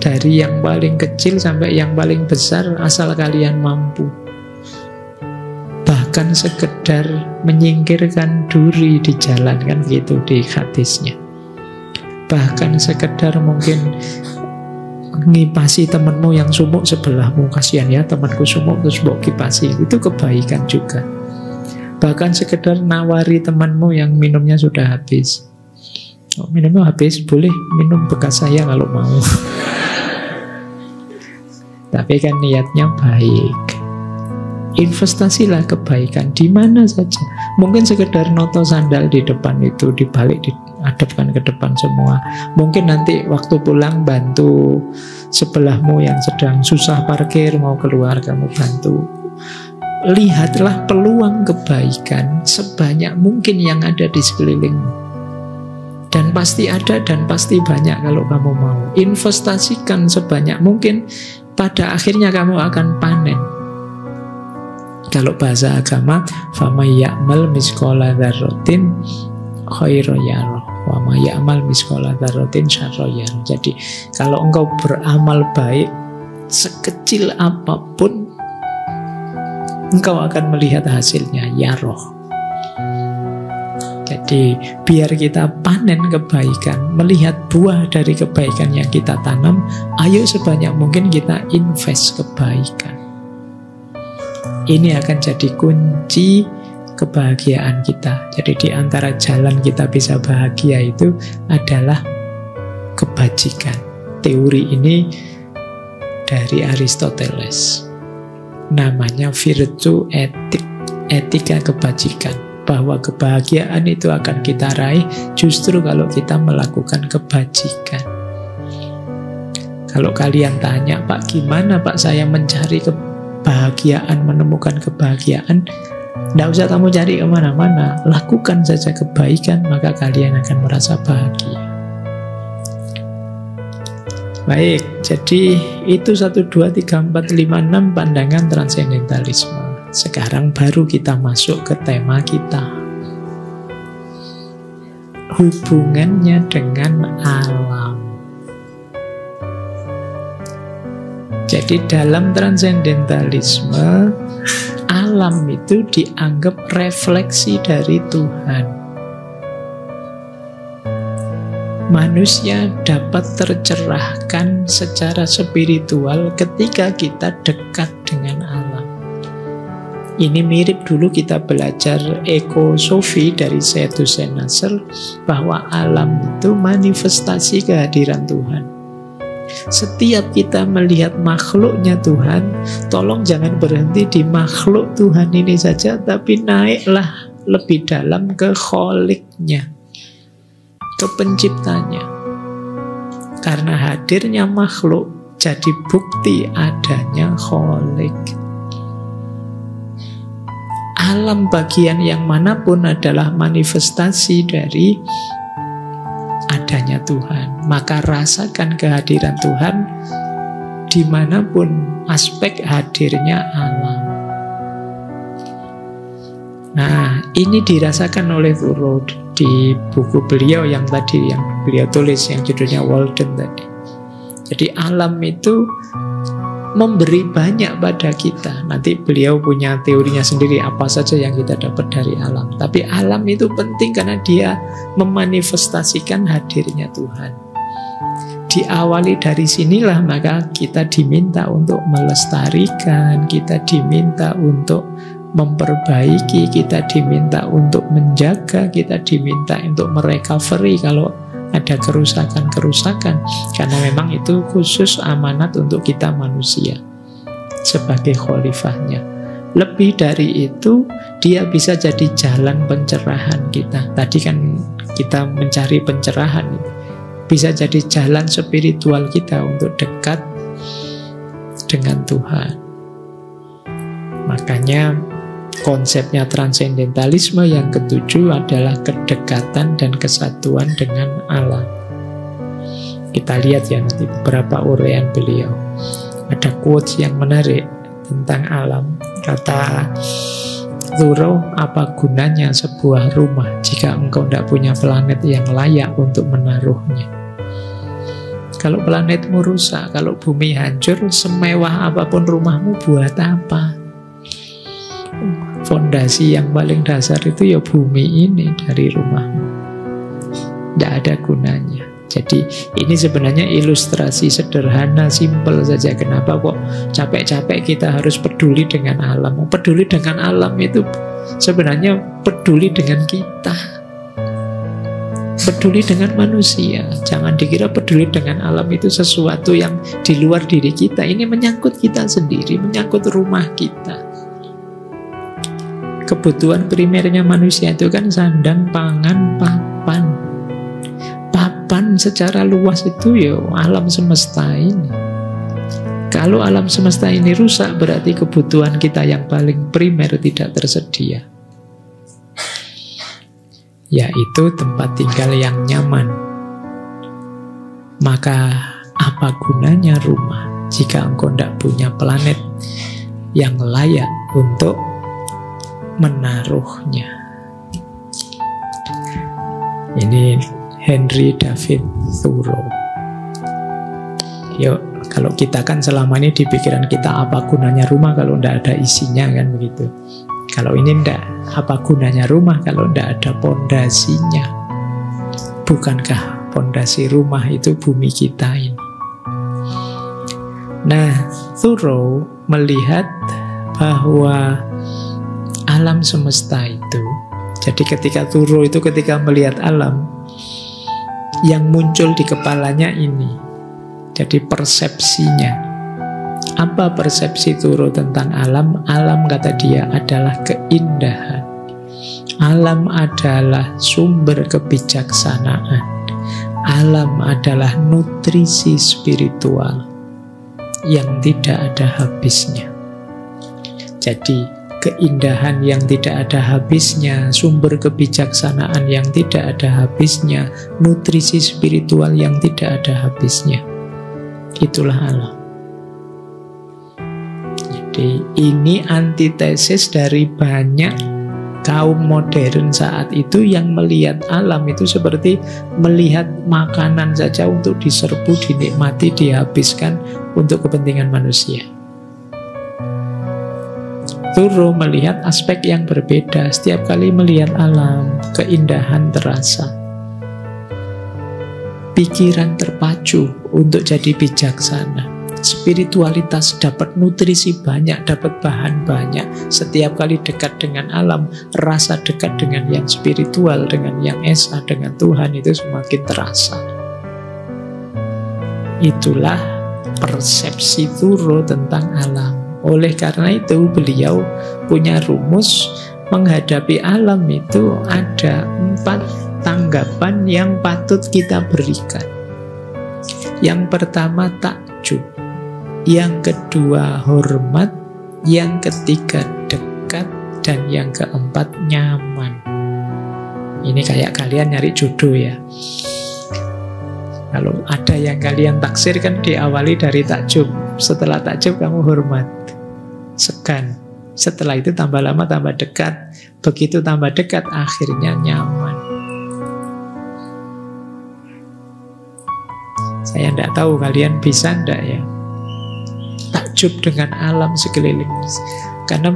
dari yang paling kecil sampai yang paling besar, asal kalian mampu. Bahkan sekedar menyingkirkan duri di jalan, kan gitu di hadisnya. Bahkan sekedar mungkin ngipasi temenmu yang sumuk sebelahmu, kasihan ya temanku sumuk terus mbok kipasi, itu kebaikan juga. Bahkan sekedar nawari temanmu yang minumnya sudah habis, minumnya habis, boleh minum bekas saya kalau mau. Tapi kan niatnya baik. Investasilah kebaikan di mana saja. Mungkin sekedar noto sandal di depan itu, dibalik, dihadapkan ke depan semua. Mungkin nanti waktu pulang bantu sebelahmu yang sedang susah parkir, mau keluar, kamu bantu. Lihatlah peluang kebaikan sebanyak mungkin yang ada di sekelilingmu. Dan pasti ada dan pasti banyak kalau kamu mau. Investasikan sebanyak mungkin, pada akhirnya kamu akan panen. Kalau bahasa agama, فَمَنْ يَعْمَلْ مِثْقَالَ ذَرَّةٍ خَيْرًا يَرَهُ وَمَنْ يَعْمَلْ مِثْقَالَ ذَرَّةٍ شَرًّا يَرَهُ. Jadi kalau engkau beramal baik sekecil apapun, engkau akan melihat hasilnya, yaroh. Jadi biar kita panen kebaikan, melihat buah dari kebaikan yang kita tanam, ayo sebanyak mungkin kita invest kebaikan. Ini akan jadi kunci kebahagiaan kita. Jadi di antara jalan kita bisa bahagia itu adalah kebajikan. Teori ini dari Aristoteles. Namanya virtue etik, etika kebajikan. Bahwa kebahagiaan itu akan kita raih justru kalau kita melakukan kebajikan. Kalau kalian tanya, Pak, gimana Pak saya mencari kebahagiaan, menemukan kebahagiaan? Tidak usah kamu cari kemana-mana, lakukan saja kebaikan, maka kalian akan merasa bahagia. Baik, jadi itu 1, 2, 3, 4, 5, 6 pandangan transendentalisme. Sekarang baru kita masuk ke tema kita, hubungannya dengan alam. Jadi dalam transendentalisme, alam itu dianggap refleksi dari Tuhan. Manusia dapat tercerahkan secara spiritual ketika kita dekat dengan alam. Ini mirip dulu kita belajar ekosofi dari Syed Hussein Nasr, bahwa alam itu manifestasi kehadiran Tuhan. Setiap kita melihat makhluknya Tuhan, tolong jangan berhenti di makhluk Tuhan ini saja, tapi naiklah lebih dalam ke kholiknya. ke penciptanya. Karena hadirnya makhluk jadi bukti adanya Khalik. Alam bagian yang manapun adalah manifestasi dari adanya Tuhan. Maka rasakan kehadiran Tuhan dimanapun aspek hadirnya alam. Nah, ini dirasakan oleh Thoreau di buku beliau yang tadi, yang beliau tulis, yang judulnya Walden tadi. Jadi alam itu memberi banyak pada kita. Nanti beliau punya teorinya sendiri apa saja yang kita dapat dari alam. Tapi alam itu penting karena dia memanifestasikan hadirnya Tuhan. Diawali dari sinilah maka kita diminta untuk melestarikan, kita diminta untuk memperbaiki, kita diminta untuk menjaga, kita diminta untuk merecovery kalau ada kerusakan-kerusakan, karena memang itu khusus amanat untuk kita manusia sebagai khalifahnya. Lebih dari itu, dia bisa jadi jalan pencerahan kita. Tadi kan kita mencari pencerahan, bisa jadi jalan spiritual kita untuk dekat dengan Tuhan. Makanya konsepnya transendentalisme yang ketujuh adalah kedekatan dan kesatuan dengan alam. Kita lihat ya nanti beberapa uraian beliau. Ada quotes yang menarik tentang alam. Kata Thoreau, apa gunanya sebuah rumah jika engkau tidak punya planet yang layak untuk menaruhnya? Kalau planetmu rusak, kalau bumi hancur, semewah apapun rumahmu buat apa? Fondasi yang paling dasar itu ya bumi ini dari rumahmu. Tidak ada gunanya. Jadi ini sebenarnya ilustrasi sederhana, simpel saja. Kenapa kok capek-capek kita harus peduli dengan alam? Peduli dengan alam itu sebenarnya peduli dengan kita, peduli dengan manusia. Jangan dikira peduli dengan alam itu sesuatu yang di luar diri kita. Ini menyangkut kita sendiri, menyangkut rumah kita. Kebutuhan primernya manusia itu kan sandang, pangan, papan. Papan secara luas itu ya alam semesta ini. Kalau alam semesta ini rusak, berarti kebutuhan kita yang paling primer tidak tersedia, yaitu tempat tinggal yang nyaman. Maka apa gunanya rumah jika engkau tidak punya planet yang layak untuk menaruhnya? Ini Henry David Thoreau. Yuk, kalau kita kan selama ini di pikiran kita apa gunanya rumah kalau tidak ada isinya, kan begitu. Kalau ini tidak, apa gunanya rumah kalau tidak ada pondasinya? Bukankah pondasi rumah itu bumi kita ini? Nah, Thoreau melihat bahwa alam semesta itu, jadi ketika Thoreau itu ketika melihat alam, yang muncul di kepalanya ini, jadi persepsinya. Apa persepsi Thoreau tentang alam? Alam, kata dia, adalah keindahan. Alam adalah sumber kebijaksanaan. Alam adalah nutrisi spiritual yang tidak ada habisnya. Jadi keindahan yang tidak ada habisnya, sumber kebijaksanaan yang tidak ada habisnya, nutrisi spiritual yang tidak ada habisnya, itulah alam. Jadi ini antitesis dari banyak kaum modern saat itu yang melihat alam itu seperti melihat makanan saja untuk diserbu, dinikmati, dihabiskan untuk kepentingan manusia. Thoreau melihat aspek yang berbeda. Setiap kali melihat alam, keindahan terasa, pikiran terpacu untuk jadi bijaksana, spiritualitas dapat nutrisi banyak, dapat bahan banyak. Setiap kali dekat dengan alam, rasa dekat dengan yang spiritual, dengan yang esa, dengan Tuhan itu semakin terasa. Itulah persepsi Thoreau tentang alam. Oleh karena itu beliau punya rumus menghadapi alam itu ada 4 tanggapan yang patut kita berikan. Yang pertama takjub, yang kedua hormat, yang ketiga dekat, dan yang keempat nyaman. Ini kayak kalian nyari jodoh ya. Kalau ada yang kalian taksir kan diawali dari takjub. Setelah takjub kamu hormat, segan. Setelah itu tambah lama tambah dekat. Begitu tambah dekat akhirnya nyaman. Saya tidak tahu kalian bisa tidak ya takjub dengan alam sekeliling. Karena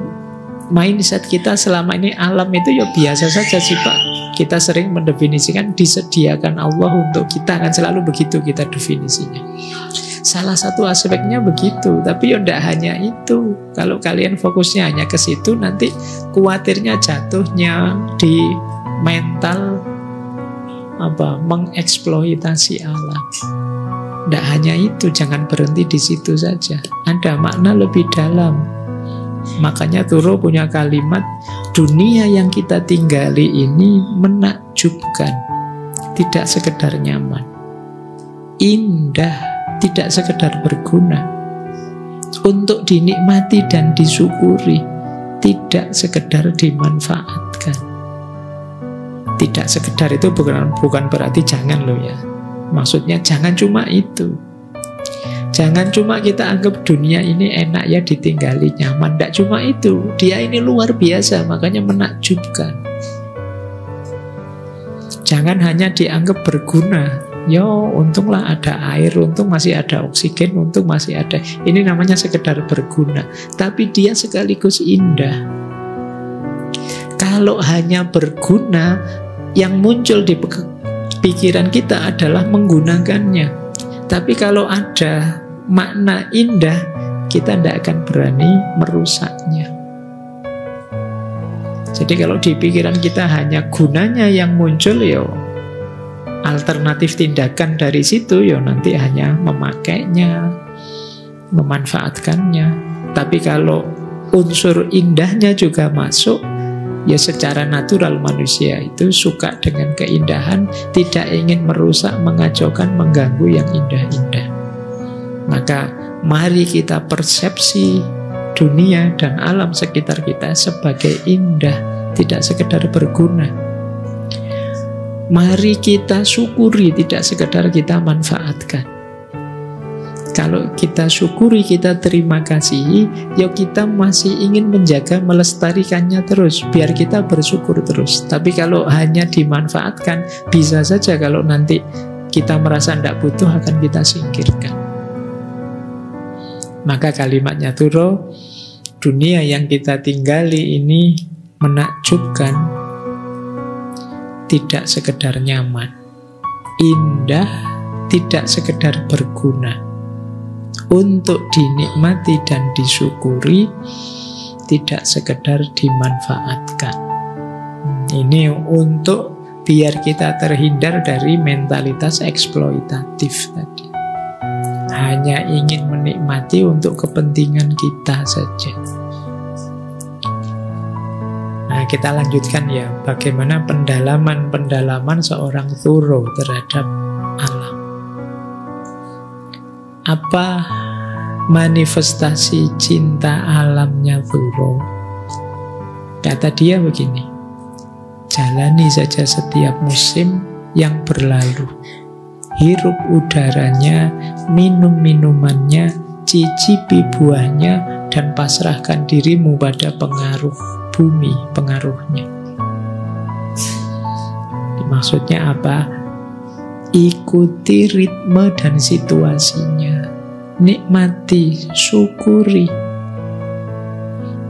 mindset kita selama ini alam itu ya biasa saja sih Pak. Kita sering mendefinisikan disediakan Allah untuk kita, kan selalu begitu kita definisinya. Salah satu aspeknya begitu, tapi ya tidak hanya itu. Kalau kalian fokusnya hanya ke situ, nanti khawatirnya jatuhnya di mental mengeksploitasi alam. Tidak hanya itu, jangan berhenti di situ saja. Ada makna lebih dalam. Makanya Thoreau punya kalimat, dunia yang kita tinggali ini menakjubkan, tidak sekedar nyaman, indah, tidak sekedar berguna, untuk dinikmati dan disyukuri, tidak sekedar dimanfaatkan. Tidak sekedar itu bukan berarti jangan loh ya. Maksudnya jangan cuma itu. Jangan cuma kita anggap dunia ini enak ya ditinggali nyaman. Tidak cuma itu. Dia ini luar biasa, makanya menakjubkan. Jangan hanya dianggap berguna. Yo, untunglah ada air, untung masih ada oksigen, untung masih ada. Ini namanya sekedar berguna. Tapi dia sekaligus indah. Kalau hanya berguna, yang muncul di pikiran kita adalah menggunakannya. Tapi kalau ada makna indah, kita tidak akan berani merusaknya. Jadi kalau di pikiran kita hanya gunanya yang muncul, ya alternatif tindakan dari situ, ya nanti hanya memakainya, memanfaatkannya. Tapi kalau unsur indahnya juga masuk, ya secara natural manusia itu suka dengan keindahan, tidak ingin merusak, mengacaukan, mengganggu yang indah-indah. Maka mari kita persepsi dunia dan alam sekitar kita sebagai indah, tidak sekedar berguna. Mari kita syukuri, tidak sekedar kita manfaatkan. Kalau kita syukuri, kita terima kasih, ya kita masih ingin menjaga, melestarikannya terus, biar kita bersyukur terus. Tapi kalau hanya dimanfaatkan, bisa saja kalau nanti kita merasa tidak butuh, akan kita singkirkan. Maka kalimatnya Thoreau, dunia yang kita tinggali ini menakjubkan, tidak sekedar nyaman, indah, tidak sekedar berguna, untuk dinikmati dan disyukuri, tidak sekedar dimanfaatkan. Ini untuk biar kita terhindar dari mentalitas eksploitatif tadi. Hanya ingin menikmati untuk kepentingan kita saja. Nah, kita lanjutkan ya, bagaimana pendalaman seorang Thoreau terhadap alam. Apa manifestasi cinta alamnya Thoreau? Kata dia begini, jalani saja setiap musim yang berlalu, hirup udaranya, minum minumannya, cicipi buahnya, dan pasrahkan dirimu pada pengaruh bumi, pengaruhnya. Maksudnya apa? Ikuti ritme dan situasinya, nikmati, syukuri.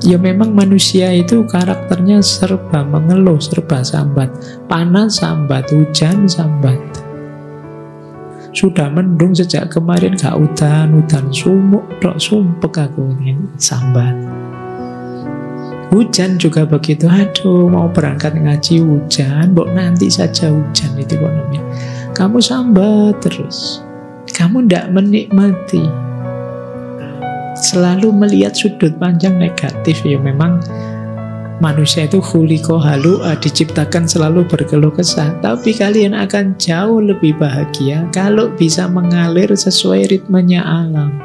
Ya memang manusia itu karakternya serba mengeluh, serba sambat. Panas sambat, hujan sambat. Sudah mendung sejak kemarin, gak udan sumuk, dok sumpek aku ingin sambat. Hujan juga begitu, aduh mau berangkat ngaji hujan, bok nanti saja hujan, itu kok namanya. Kamu sambat terus, kamu tidak menikmati, selalu melihat sudut pandang negatif. Ya memang Manusia itu khuliqa halu'a, diciptakan selalu berkeluh kesah. Tapi kalian akan jauh lebih bahagia kalau bisa mengalir sesuai ritmenya alam.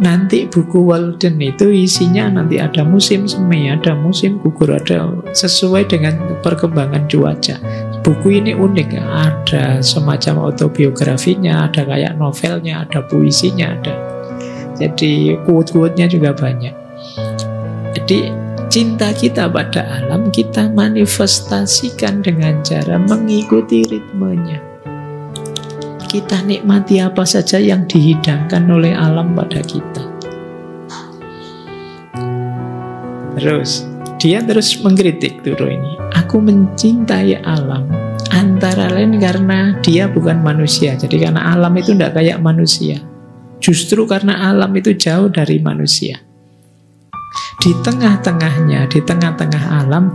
Nanti buku Walden itu isinya nanti ada musim semi, ada musim gugur, ada sesuai dengan perkembangan cuaca. Buku ini unik, ada semacam autobiografinya, ada kayak novelnya, ada puisinya, ada. Jadi quote-quote-nya juga banyak. Jadi cinta kita pada alam kita manifestasikan dengan cara mengikuti ritmenya. Kita nikmati apa saja yang dihidangkan oleh alam pada kita. Terus dia terus mengkritik Thoreau ini. Aku mencintai alam antara lain karena dia bukan manusia. Jadi karena alam itu tidak kayak manusia. Justru karena alam itu jauh dari manusia. Di tengah-tengahnya, di tengah-tengah alam,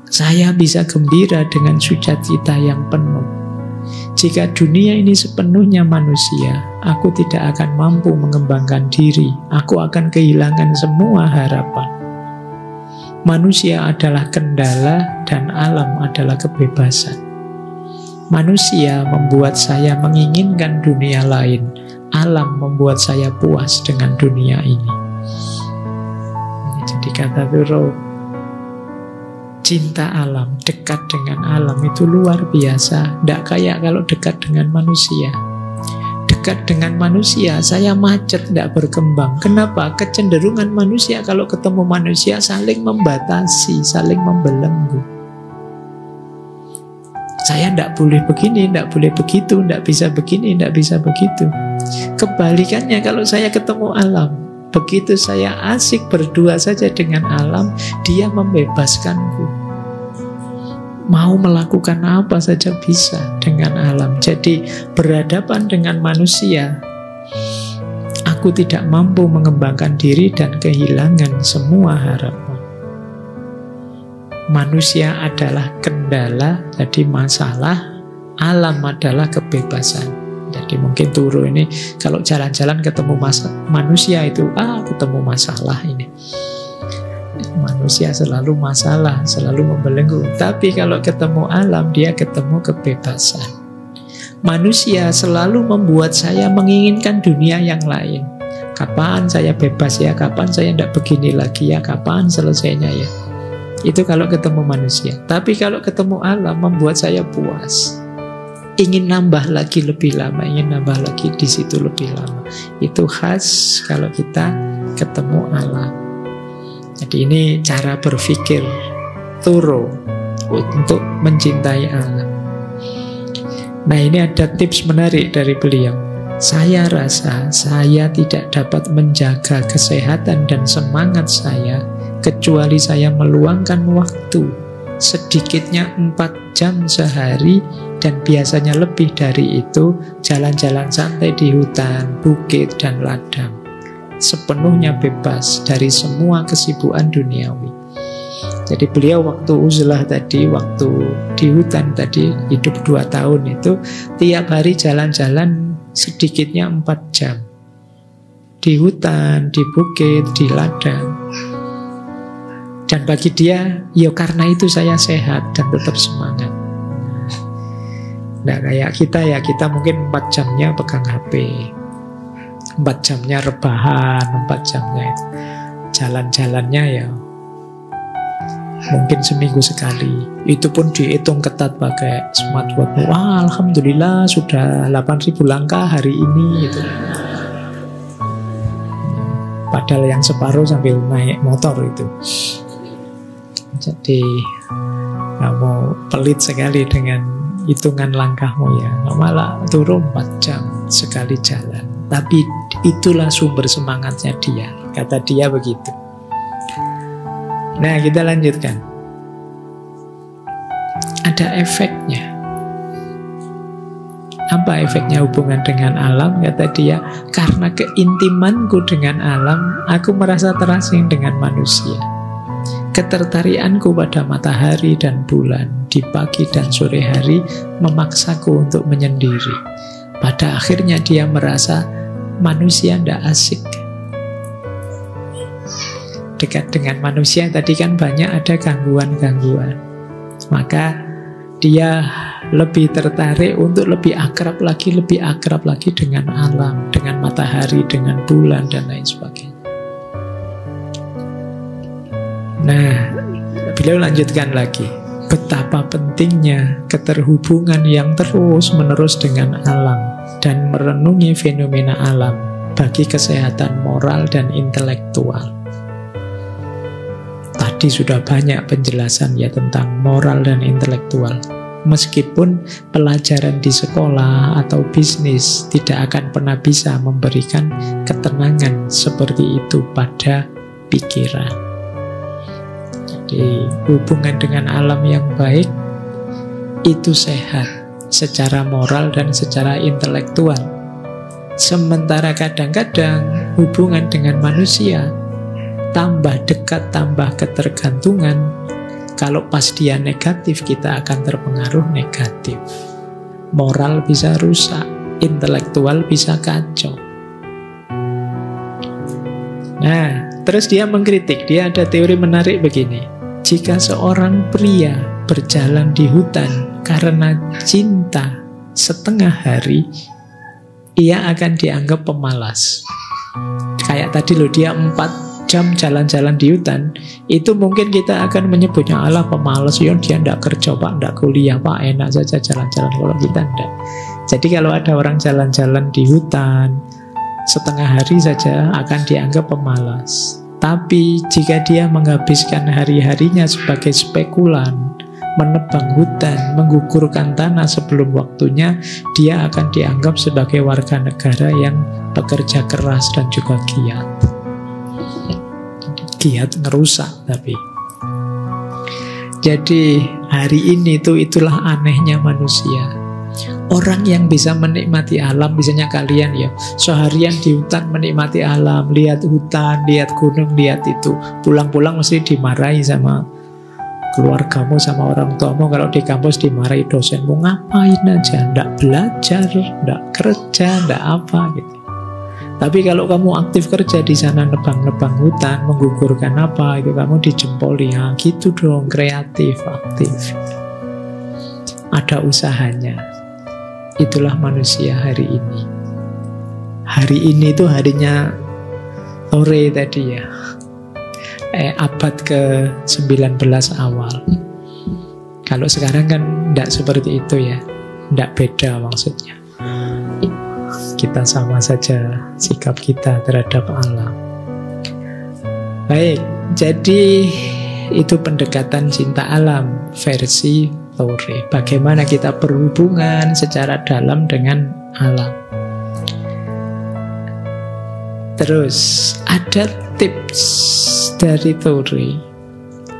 saya bisa gembira dengan sukacita yang penuh. Jika dunia ini sepenuhnya manusia, aku tidak akan mampu mengembangkan diri. Aku akan kehilangan semua harapan. Manusia adalah kendala dan alam adalah kebebasan. Manusia membuat saya menginginkan dunia lain. Alam membuat saya puas dengan dunia ini. Jadi kata Thoreau, cinta alam, dekat dengan alam itu luar biasa. Tidak kayak kalau dekat dengan manusia. Dekat dengan manusia, saya macet, tidak berkembang. Kenapa? Kecenderungan manusia kalau ketemu manusia saling membatasi, saling membelenggu. Saya tidak boleh begini, tidak boleh begitu, tidak bisa begini, tidak bisa begitu. Kebalikannya kalau saya ketemu alam, begitu saya asik berdua saja dengan alam, dia membebaskanku. Mau melakukan apa saja bisa dengan alam. Jadi berhadapan dengan manusia, aku tidak mampu mengembangkan diri dan kehilangan semua harapan. Manusia adalah kendala, jadi masalah. Alam adalah kebebasan. Jadi mungkin Thoreau ini kalau jalan-jalan ketemu manusia itu ketemu masalah ini. Manusia selalu masalah, selalu membelenggu. Tapi kalau ketemu alam, dia ketemu kebebasan. Manusia selalu membuat saya menginginkan dunia yang lain. Kapan saya bebas ya? Kapan saya tidak begini lagi ya? Kapan selesainya ya? Itu kalau ketemu manusia. Tapi kalau ketemu alam membuat saya puas. Ingin nambah lagi lebih lama, ingin nambah lagi di situ lebih lama. Itu khas kalau kita ketemu alam. Jadi ini cara berpikir Thoreau untuk mencintai alam. Nah, ini ada tips menarik dari beliau. Saya rasa saya tidak dapat menjaga kesehatan dan semangat saya kecuali saya meluangkan waktu sedikitnya 4 jam sehari, dan biasanya lebih dari itu jalan-jalan santai di hutan, bukit, dan ladang. Sepenuhnya bebas dari semua kesibukan duniawi. Jadi beliau waktu uzlah tadi, waktu di hutan tadi, hidup 2 tahun itu, tiap hari jalan-jalan sedikitnya 4 jam. Di hutan, di bukit, di ladang. Dan bagi dia, ya karena itu saya sehat dan tetap semangat. Nah kayak kita ya, kita mungkin 4 jamnya pegang HP, 4 jamnya rebahan, 4 jamnya itu jalan-jalannya ya mungkin seminggu sekali. Itu pun dihitung ketat pakai smartwatch. Wah, alhamdulillah sudah 8.000 langkah hari ini gitu. Padahal yang separuh sambil naik motor itu. Jadi kamu pelit sekali dengan hitungan langkahmu ya. Malah turun 4 jam sekali jalan. Tapi itulah sumber semangatnya dia. Kata dia begitu. Nah, kita lanjutkan. Ada efeknya. Apa efeknya hubungan dengan alam? Kata dia, karena keintimanku dengan alam, aku merasa terasing dengan manusia. Ketertarikanku pada matahari dan bulan di pagi dan sore hari memaksaku untuk menyendiri. Pada akhirnya dia merasa manusia tidak asik. dekat dengan manusia tadi kan banyak ada gangguan-gangguan. Maka dia lebih tertarik untuk lebih akrab lagi dengan alam, dengan matahari, dengan bulan, dan lain sebagainya. Nah, beliau lanjutkan lagi, betapa pentingnya keterhubungan yang terus-menerus dengan alam dan merenungi fenomena alam bagi kesehatan moral dan intelektual. Tadi sudah banyak penjelasan ya tentang moral dan intelektual. Meskipun pelajaran di sekolah atau bisnis tidak akan pernah bisa memberikan ketenangan seperti itu pada pikiran. Jadi hubungan dengan alam yang baik itu sehat secara moral dan secara intelektual. Sementara kadang-kadang hubungan dengan manusia tambah dekat, tambah ketergantungan. Kalau pas dia negatif, kita akan terpengaruh negatif. Moral bisa rusak, intelektual bisa kacau. Nah, terus dia mengkritik. Dia ada teori menarik begini. Jika seorang pria berjalan di hutan karena cinta setengah hari, ia akan dianggap pemalas. Kayak tadi loh, dia 4 jam jalan-jalan di hutan, itu mungkin kita akan menyebutnya Allah pemalas, ya dia tidak kerja pak, tidak kuliah pak, enak saja jalan-jalan. Kalau kita tidak. Jadi kalau ada orang jalan-jalan di hutan setengah hari saja akan dianggap pemalas. Tapi jika dia menghabiskan hari-harinya sebagai spekulan, menebang hutan, menggugurkan tanah sebelum waktunya, dia akan dianggap sebagai warga negara yang bekerja keras dan juga giat. Giat ngerusak tapi. Jadi hari ini itulah anehnya manusia. Orang yang bisa menikmati alam, misalnya kalian ya, seharian di hutan menikmati alam, lihat hutan, lihat gunung, lihat itu, pulang-pulang mesti dimarahi sama keluargamu, sama orang tuamu. Kalau di kampus dimarahi dosenmu, ngapain aja, ndak belajar, ndak kerja, ndak apa gitu. Tapi kalau kamu aktif kerja di sana, nebang-nebang hutan, menggugurkan apa, itu kamu dijempoli. Ya, gitu dong, kreatif, aktif. Ada usahanya. Itulah manusia hari ini. Hari ini itu harinya sore tadi ya. Abad ke-19 awal. Kalau sekarang kan tidak seperti itu ya. Tidak beda maksudnya. Kita sama saja sikap kita terhadap alam. Baik, jadi itu pendekatan cinta alam versi Thoreau. Bagaimana kita berhubungan secara dalam dengan alam. Terus ada tips dari Thoreau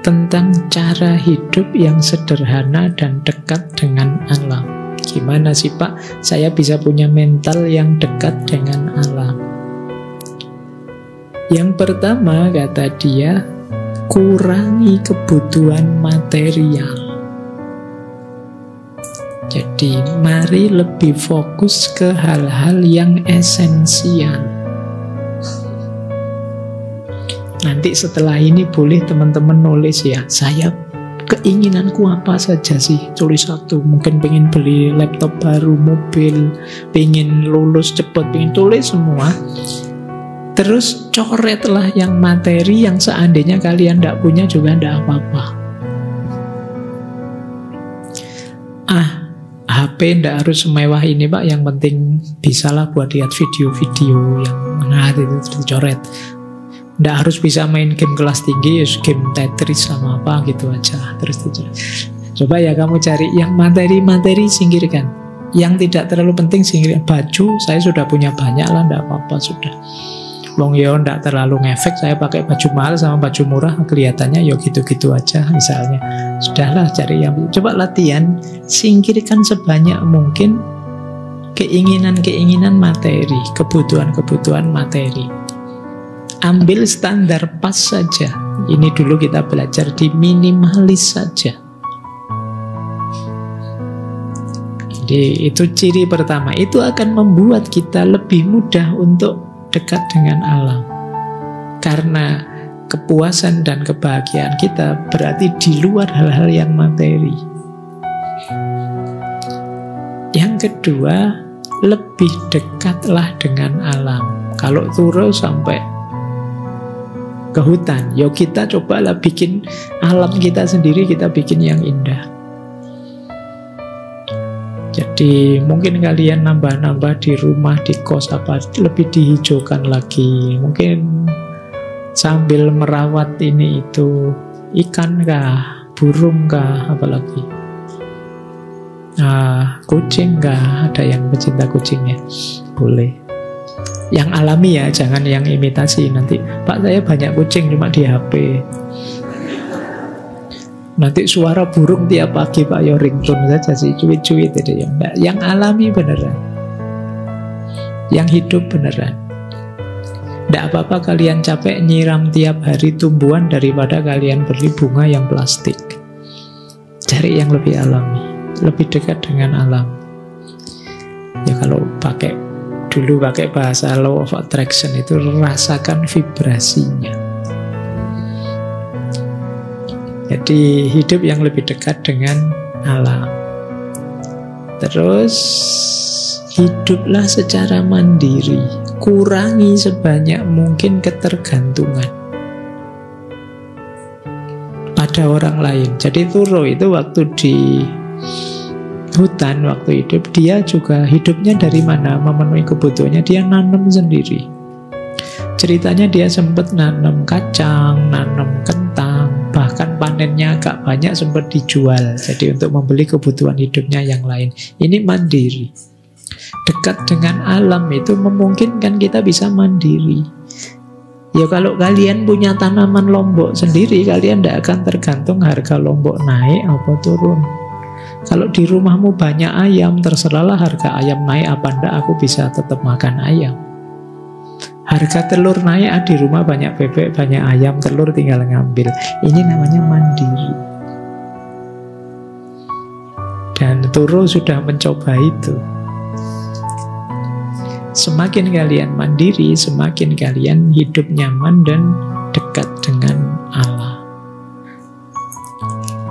tentang cara hidup yang sederhana dan dekat dengan alam. Gimana sih Pak, saya bisa punya mental yang dekat dengan alam? Yang pertama kata dia, kurangi kebutuhan material. Jadi mari lebih fokus ke hal-hal yang esensial. Nanti setelah ini boleh teman-teman nulis ya, saya keinginanku apa saja sih, tulis satu. Mungkin pengen beli laptop baru, mobil, pengen lulus cepat, pengen tulis semua. Terus coretlah yang materi yang seandainya kalian tidak punya juga tidak apa-apa. HP tidak harus semewah ini Pak, yang penting bisalah buat lihat video-video yang itu dicoret. Tidak harus bisa main game kelas tinggi, ya game Tetris sama apa gitu aja. Terus coba ya kamu cari yang materi-materi, singkirkan. Yang tidak terlalu penting singkirkan. Baju saya sudah punya banyak lah, tidak apa-apa sudah. Wong yo tidak terlalu ngefek, saya pakai baju mahal sama baju murah, kelihatannya yo gitu-gitu aja misalnya. Sudahlah cari yang, coba latihan, singkirkan sebanyak mungkin keinginan-keinginan materi, kebutuhan-kebutuhan materi. Ambil standar pas saja. Ini dulu kita belajar di minimalis saja. Jadi itu ciri pertama. Itu akan membuat kita lebih mudah untuk dekat dengan alam. Karena kepuasan dan kebahagiaan kita berarti di luar hal-hal yang materi. Yang kedua, lebih dekatlah dengan alam. Kalau Turo sampai ke hutan, ya kita cobalah bikin alam kita sendiri, kita bikin yang indah. Jadi mungkin kalian nambah-nambah di rumah, di kos apa, lebih dihijaukan lagi. Mungkin sambil merawat ini itu, ikan kah, burung kah, apalagi kucing kah, ada yang pecinta kucingnya, boleh. Yang alami ya, jangan yang imitasi. Nanti, Pak saya banyak kucing cuma di HP. Nanti suara burung tiap pagi Pak, ya ringtone saja sih, cuit-cuit itu yang enggak. Yang alami beneran, yang hidup beneran. Tidak apa-apa kalian capek nyiram tiap hari tumbuhan daripada kalian beli bunga yang plastik. Cari yang lebih alami, lebih dekat dengan alam. Ya kalau dulu pakai bahasa law of attraction itu, rasakan vibrasinya. Jadi hidup yang lebih dekat dengan alam. Terus hiduplah secara mandiri. Kurangi sebanyak mungkin ketergantungan pada orang lain. Jadi Turo itu waktu di hutan, waktu hidup, dia juga hidupnya dari mana? Memenuhi kebutuhannya, dia nanam sendiri. Ceritanya dia sempat nanam kacang, nanam kentang, bahkan panennya agak banyak sempat dijual. Jadi untuk membeli kebutuhan hidupnya yang lain. Ini mandiri. Dekat dengan alam itu memungkinkan kita bisa mandiri. Ya kalau kalian punya tanaman lombok sendiri, kalian tidak akan tergantung harga lombok naik apa turun. Kalau di rumahmu banyak ayam, terserahlah harga ayam naik apa enggak, aku bisa tetap makan ayam. Harga telur naik, di rumah banyak bebek, banyak ayam, telur tinggal ngambil. Ini namanya mandiri. Dan Turo sudah mencoba itu. Semakin kalian mandiri, semakin kalian hidup nyaman dan dekat dengan Allah.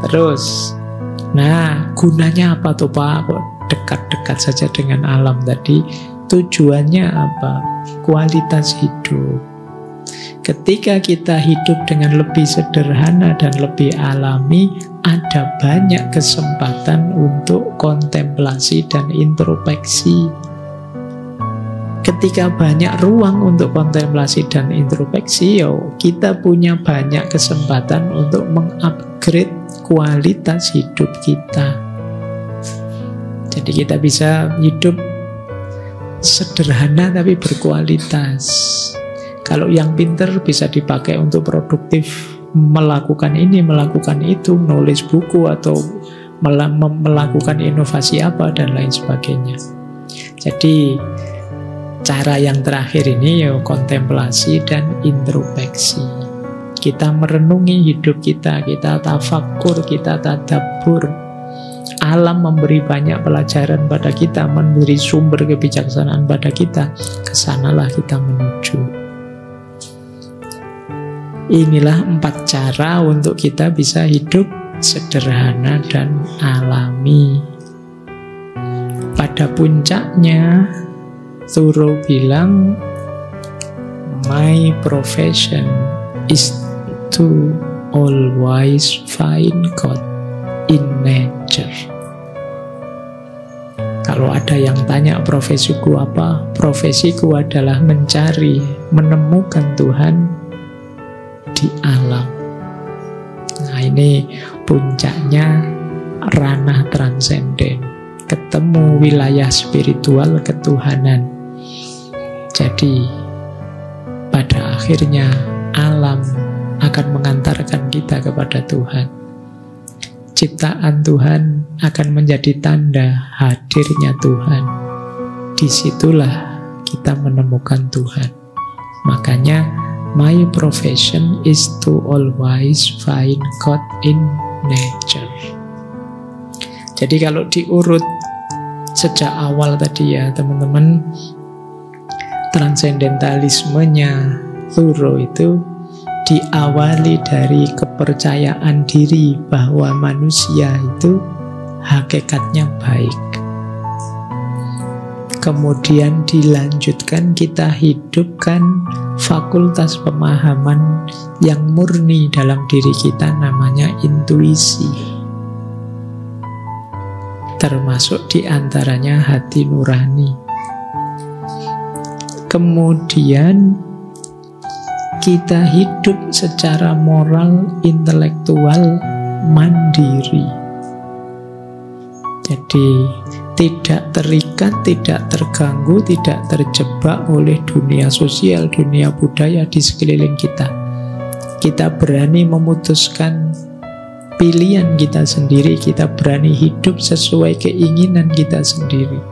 Terus, nah gunanya apa tuh Pak? Kok dekat-dekat saja dengan alam tadi? Tujuannya apa? Kualitas hidup. Ketika kita hidup dengan lebih sederhana dan lebih alami, ada banyak kesempatan untuk kontemplasi dan introspeksi. Ketika banyak ruang untuk kontemplasi dan introspeksi, kita punya banyak kesempatan untuk mengupgrade kualitas hidup kita. Jadi kita bisa hidup sederhana tapi berkualitas. Kalau yang pinter bisa dipakai untuk produktif, melakukan ini, melakukan itu, nulis buku atau melakukan inovasi apa dan lain sebagainya. Jadi cara yang terakhir ini ya kontemplasi dan introspeksi. Kita merenungi hidup kita tafakur, kita tadabbur. Alam memberi banyak pelajaran pada kita, memberi sumber kebijaksanaan pada kita. Kesanalah kita menuju. Inilah 4 cara untuk kita bisa hidup sederhana dan alami. Pada puncaknya, Turo bilang, my profession is to always find God in nature. Kalau ada yang tanya profesiku apa? Profesiku adalah menemukan Tuhan di alam. Nah ini puncaknya ranah transenden. Ketemu wilayah spiritual ketuhanan. Jadi pada akhirnya alam akan mengantarkan kita kepada Tuhan. Ciptaan Tuhan akan menjadi tanda hadirnya Tuhan. Disitulah kita menemukan Tuhan. Makanya my profession is to always find God in nature. Jadi kalau diurut sejak awal tadi ya teman-teman, transendentalismenya Turo itu diawali dari kepercayaan diri bahwa manusia itu hakikatnya baik. Kemudian dilanjutkan, kita hidupkan fakultas pemahaman yang murni dalam diri kita, namanya intuisi. Termasuk diantaranya hati nurani. Kemudian kita hidup secara moral, intelektual, mandiri. Jadi tidak terikat, tidak terganggu, tidak terjebak oleh dunia sosial, dunia budaya di sekeliling kita. Kita berani memutuskan pilihan kita sendiri, kita berani hidup sesuai keinginan kita sendiri.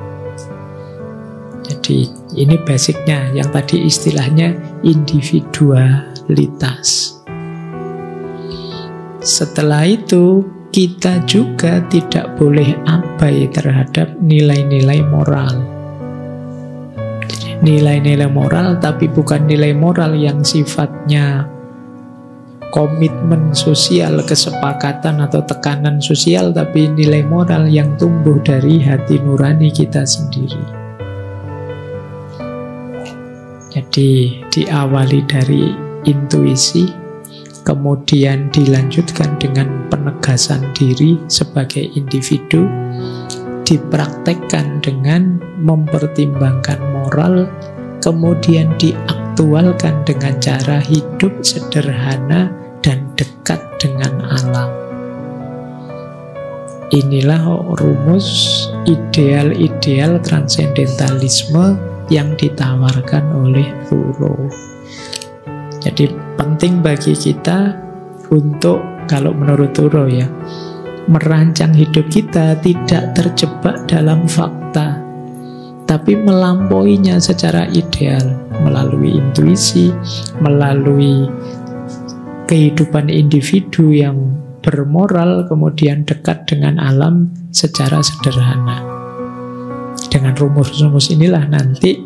Jadi ini basicnya, yang tadi istilahnya individualitas. Setelah itu, kita juga tidak boleh abai terhadap nilai-nilai moral. Nilai-nilai moral, tapi bukan nilai moral yang sifatnya komitmen sosial, kesepakatan atau tekanan sosial, tapi nilai moral yang tumbuh dari hati nurani kita sendiri. Jadi diawali dari intuisi, kemudian dilanjutkan dengan penegasan diri sebagai individu, dipraktekkan dengan mempertimbangkan moral, kemudian diaktualkan dengan cara hidup sederhana dan dekat dengan alam. Inilah rumus ideal-ideal transendentalisme yang ditawarkan oleh Thoreau. Jadi penting bagi kita untuk, kalau menurut Thoreau ya, merancang hidup kita tidak terjebak dalam fakta, tapi melampauinya secara ideal melalui intuisi, melalui kehidupan individu yang bermoral, kemudian dekat dengan alam secara sederhana. Dengan rumus-rumus inilah nanti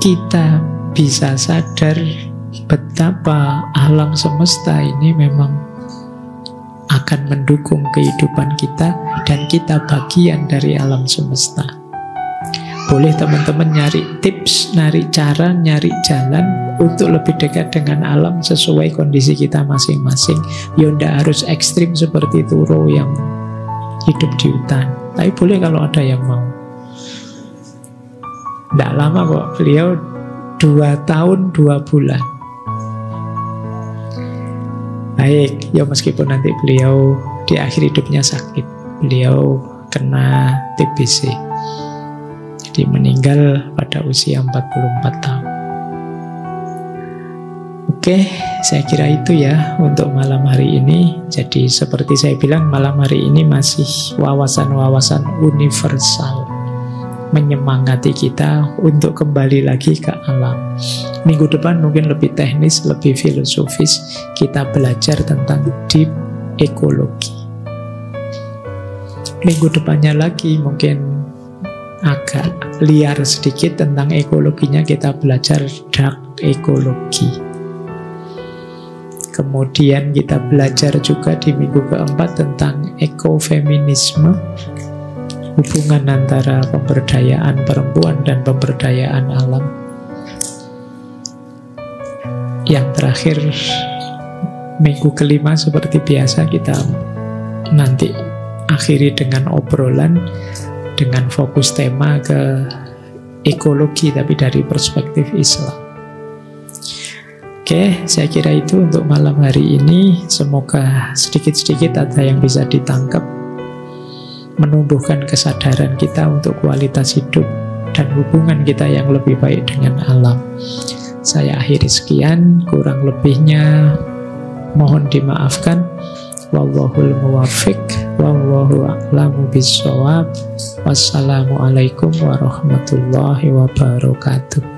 kita bisa sadar betapa alam semesta ini memang akan mendukung kehidupan kita, dan kita bagian dari alam semesta. Boleh teman-teman nyari tips, nyari cara, nyari jalan untuk lebih dekat dengan alam sesuai kondisi kita masing-masing. Ya ndak harus ekstrim seperti Thoreau yang hidup di hutan, tapi boleh kalau ada yang mau. Ndak lama kok, beliau 2 tahun 2 bulan. Baik, ya meskipun nanti beliau di akhir hidupnya sakit, beliau kena TBC, jadi meninggal pada usia 44 tahun. Oke, saya kira itu ya untuk malam hari ini. Jadi seperti saya bilang, malam hari ini masih wawasan-wawasan universal, menyemangati kita untuk kembali lagi ke alam. Minggu depan mungkin lebih teknis, lebih filosofis, kita belajar tentang deep ekologi. Minggu depannya lagi mungkin agak liar sedikit tentang ekologinya, kita belajar dark ekologi. Kemudian kita belajar juga di minggu keempat tentang ekofeminisme, hubungan antara pemberdayaan perempuan dan pemberdayaan alam. Yang terakhir, minggu kelima seperti biasa kita nanti akhiri dengan obrolan dengan fokus tema ke ekologi, tapi dari perspektif Islam. Oke, saya kira itu untuk malam hari ini. Semoga sedikit-sedikit ada yang bisa ditangkap, menumbuhkan kesadaran kita untuk kualitas hidup dan hubungan kita yang lebih baik dengan alam. Saya akhiri sekian, kurang lebihnya mohon dimaafkan. Wallahul muwaffiq, wallahu a'lamu bissawab. Wassalamualaikum warahmatullahi wabarakatuh.